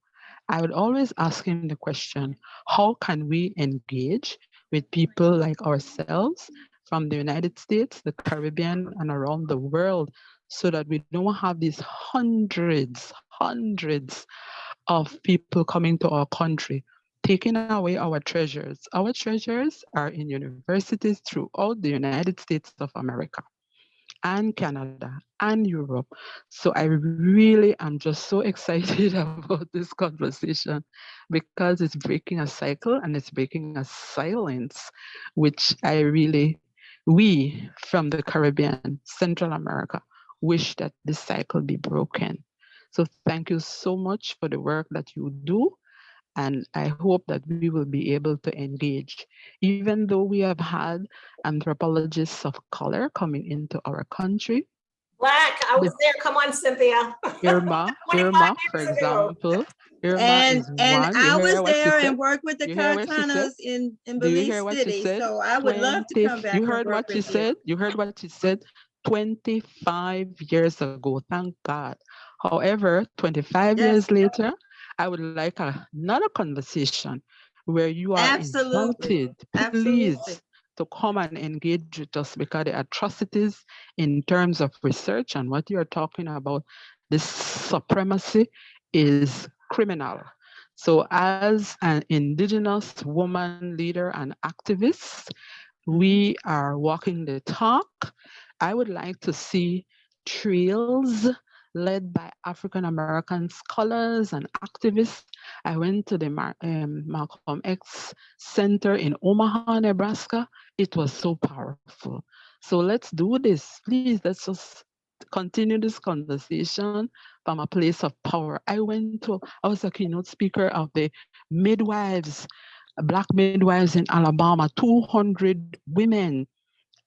I would always ask him the question, how can we engage with people like ourselves from the United States, the Caribbean, and around the world, so that we don't have these hundreds of people coming to our country, taking away our treasures. Our treasures are in universities throughout the United States of America and Canada and Europe. So I really am just so excited about this conversation, because it's breaking a cycle and it's breaking a silence, which we from the Caribbean, Central America, wish that this cycle be broken. So thank you so much for the work that you do. And I hope that we will be able to engage, even though we have had anthropologists of color coming into our country. Black, I was there. Come on, Cynthia. Irma, 25 for years ago. example, Irma And is and one. I You hear was what she there said? and worked with the You hear what she said? Cartanas in Do you Belize hear what she City. said? So I would love to come back You and heard work what she with you. said? You heard what she said? 25 years ago, thank God. However, 25 Yes, years later, I would like another conversation where you are absolutely. invited, Absolutely. please, to come and engage with us, because the atrocities in terms of research and what you're talking about, this supremacy is criminal. So as an Indigenous woman leader and activist, we are walking the talk. I would like to see trails led by African American scholars and activists. I went to the Malcolm X Center in Omaha, Nebraska. It was so powerful. So let's do this. Please, let's just continue this conversation from a place of power. I was a keynote speaker of the midwives, Black midwives in Alabama, 200 women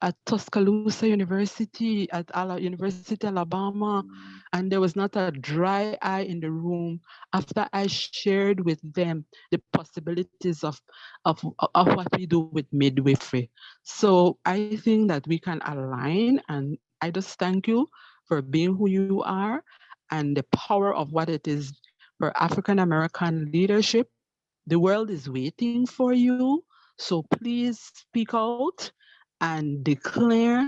at Tuscaloosa University, at University Alabama, and there was not a dry eye in the room after I shared with them the possibilities of what we do with midwifery. So I think that we can align, and I just thank you for being who you are and the power of what it is for African American leadership. The world is waiting for you, so please speak out and declare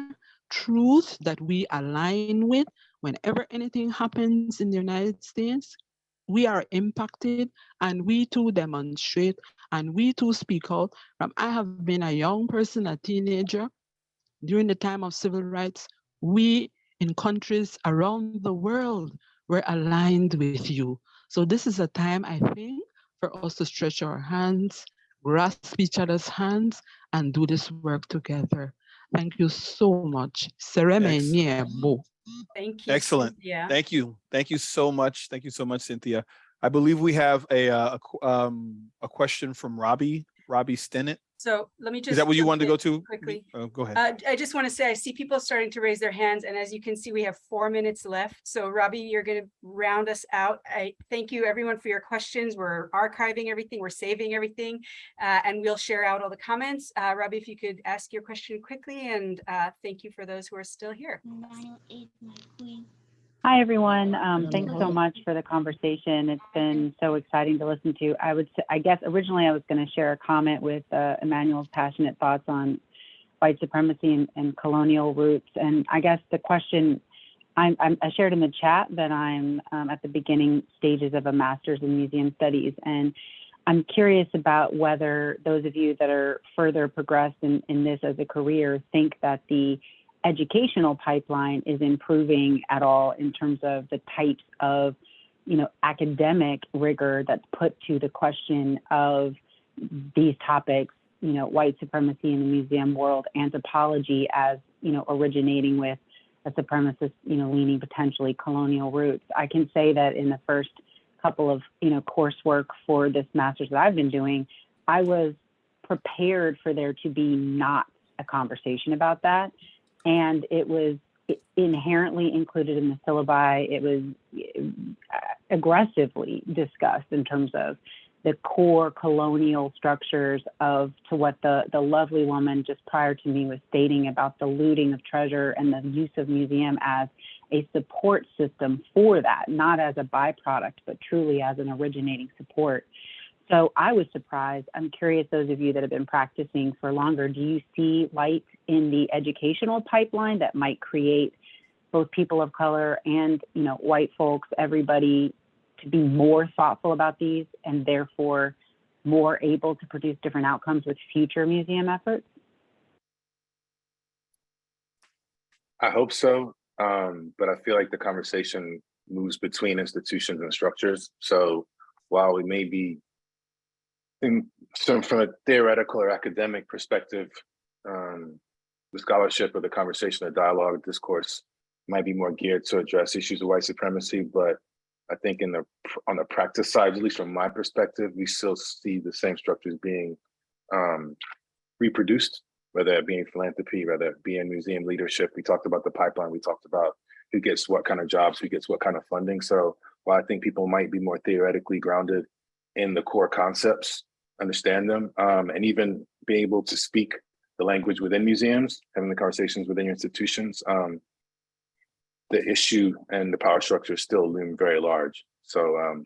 truth that we align with. Whenever anything happens in the United States, we are impacted, and we too demonstrate, and we too speak out. I have been a young person, a teenager, during the time of civil rights. We in countries around the world were aligned with you. So this is a time, I think, for us to stretch our hands, grasp each other's hands, and do this work together. Thank you so much. Thank you, Excellent. Cynthia. Thank you. Thank you so much. Thank you so much, Cynthia. I believe we have a question from Robbie Stennett. So let me just. Is that what you wanted to go to? Quickly. Go ahead. I just want to say, I see people starting to raise their hands, and as you can see, we have 4 minutes left. So Robbie, you're going to round us out. I thank you everyone for your questions. We're archiving everything, we're saving everything, and we'll share out all the comments. Robbie, if you could ask your question quickly, and thank you for those who are still here. Hi, everyone. Thanks so much for the conversation. It's been so exciting to listen to. I guess originally I was going to share a comment with Emmanuel's passionate thoughts on white supremacy and colonial roots. And I guess the question I shared in the chat that I'm at the beginning stages of a master's in museum studies. And I'm curious about whether those of you that are further progressed in this as a career think that the educational pipeline is improving at all in terms of the types of, academic rigor that's put to the question of these topics, white supremacy in the museum world, anthropology as, originating with a supremacist, leaning potentially colonial roots. I can say that in the first couple of, coursework for this master's that I've been doing, I was prepared for there to be not a conversation about that. And it was inherently included in the syllabi. It was aggressively discussed in terms of the core colonial structures to what the lovely woman just prior to me was stating about the looting of treasure and the use of museum as a support system for that, not as a byproduct, but truly as an originating support. So I was surprised. I'm curious, those of you that have been practicing for longer, do you see light in the educational pipeline that might create both people of color and, white folks, everybody, to be more thoughtful about these and therefore more able to produce different outcomes with future museum efforts? I hope so, but I feel like the conversation moves between institutions and structures. So while we may be from a theoretical or academic perspective, the scholarship or the conversation, the dialogue, discourse might be more geared to address issues of white supremacy, but I think on the practice side, at least from my perspective, we still see the same structures being reproduced, whether it be in philanthropy, whether it be in museum leadership. We talked about the pipeline. We talked about who gets what kind of jobs, who gets what kind of funding. So while I think people might be more theoretically grounded in the core concepts, understand them, and even be able to speak the language within museums, having the conversations within your institutions, the issue and the power structure still loom very large. So,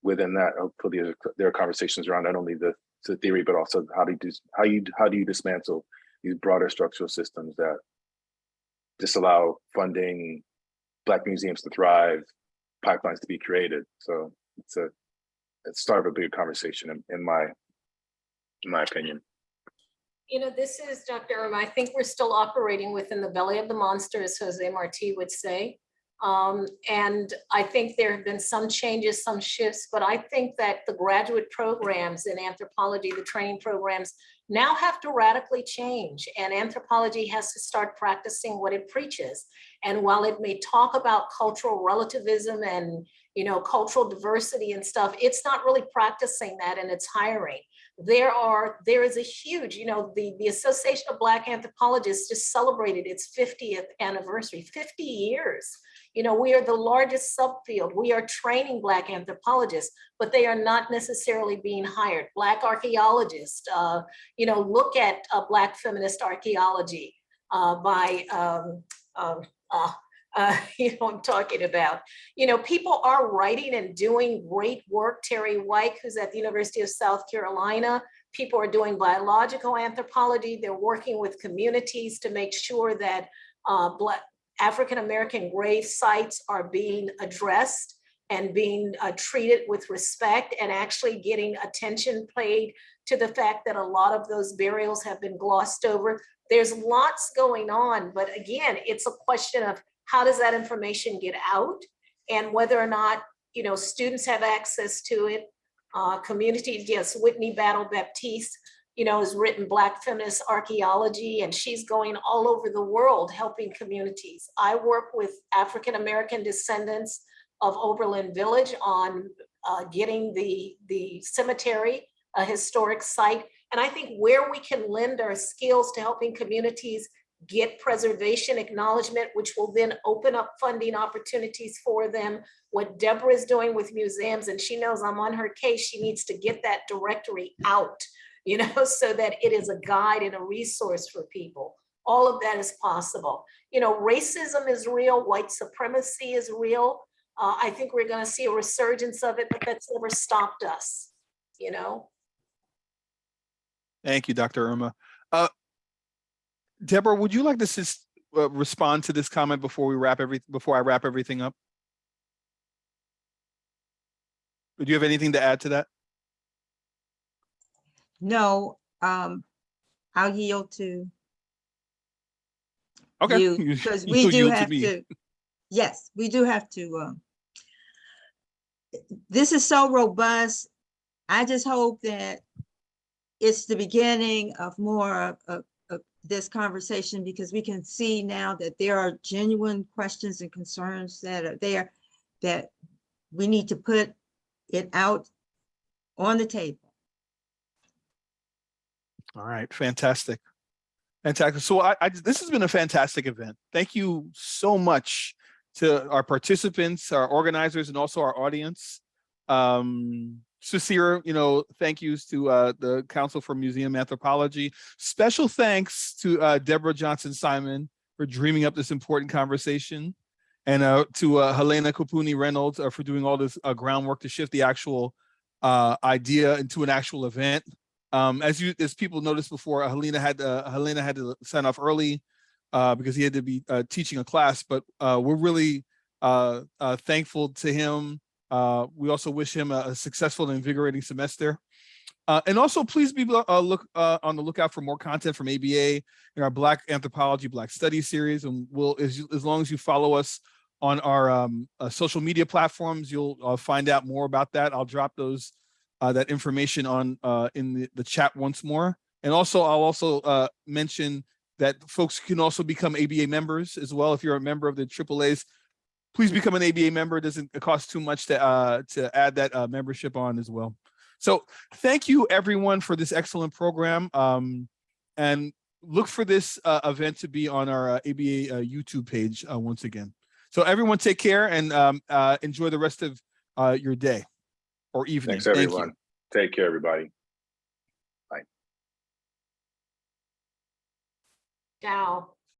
within that, hopefully there are conversations around not only the theory, but also how do you dismantle these broader structural systems that disallow funding, Black museums to thrive, pipelines to be created. So it's the start of a bigger conversation, in my opinion. This is Dr. Irma. I think we're still operating within the belly of the monster, as Jose Marti would say. And I think there have been some changes, some shifts, but I think that the graduate programs in anthropology, the training programs, now have to radically change. And anthropology has to start practicing what it preaches. And while it may talk about cultural relativism and cultural diversity and stuff, it's not really practicing that in its hiring. There is a huge, the Association of Black Anthropologists just celebrated its 50th anniversary, 50 years. We are the largest subfield. We are training Black anthropologists, but they are not necessarily being hired. Black archaeologists, look at Black feminist archaeology by, I'm talking about, people are writing and doing great work. Terry White, who's at the University of South Carolina, people are doing biological anthropology. They're working with communities to make sure that Black African-American grave sites are being addressed and being treated with respect, and actually getting attention paid to the fact that a lot of those burials have been glossed over. There's lots going on, but again, it's a question of how does that information get out, and whether or not students have access to it. Communities, yes, Whitney Battle Baptiste, has written Black feminist archaeology, and she's going all over the world helping communities. I work with African-American descendants of Oberlin Village on getting the cemetery, a historic site. And I think where we can lend our skills to helping communities get preservation acknowledgement, which will then open up funding opportunities for them. What Deborah is doing with museums, and she knows I'm on her case, she needs to get that directory out, so that it is a guide and a resource for people. All of that is possible. Racism is real, white supremacy is real. I think we're going to see a resurgence of it, but that's never stopped us, Thank you, Dr. Irma. Deborah, would you like to respond to this comment before I wrap everything up? Do you have anything to add to that? No, I'll yield to okay. you, because we do have to. Yes, we do have to. This is so robust. I just hope that it's the beginning of more this conversation, because we can see now that there are genuine questions and concerns that are there that we need to put it out on the table. All right, fantastic. Fantastic. So this has been a fantastic event. Thank you so much to our participants, our organizers, and also our audience. Sincere, thank yous to the Council for Museum Anthropology. Special thanks to Deborah Johnson Simon for dreaming up this important conversation, and to Helena Kapuni Reynolds for doing all this groundwork to shift the actual idea into an actual event. As people noticed before, Helena had to sign off early because he had to be teaching a class, but we're really thankful to him. We also wish him a successful and invigorating semester. And also, please be on the lookout for more content from ABA in our Black Anthropology, Black Studies series. And as long as you follow us on our social media platforms, you'll find out more about that. I'll drop that information on in the chat once more. And also, I'll also mention that folks can also become ABA members as well. If you're a member of the AAAs, please become an ABA member. It doesn't cost too much to add that membership on as well. So thank you everyone for this excellent program. And look for this event to be on our ABA YouTube page once again. So everyone take care and enjoy the rest of your day or evening. Thanks, everyone. Take care, everybody. Bye. Ciao.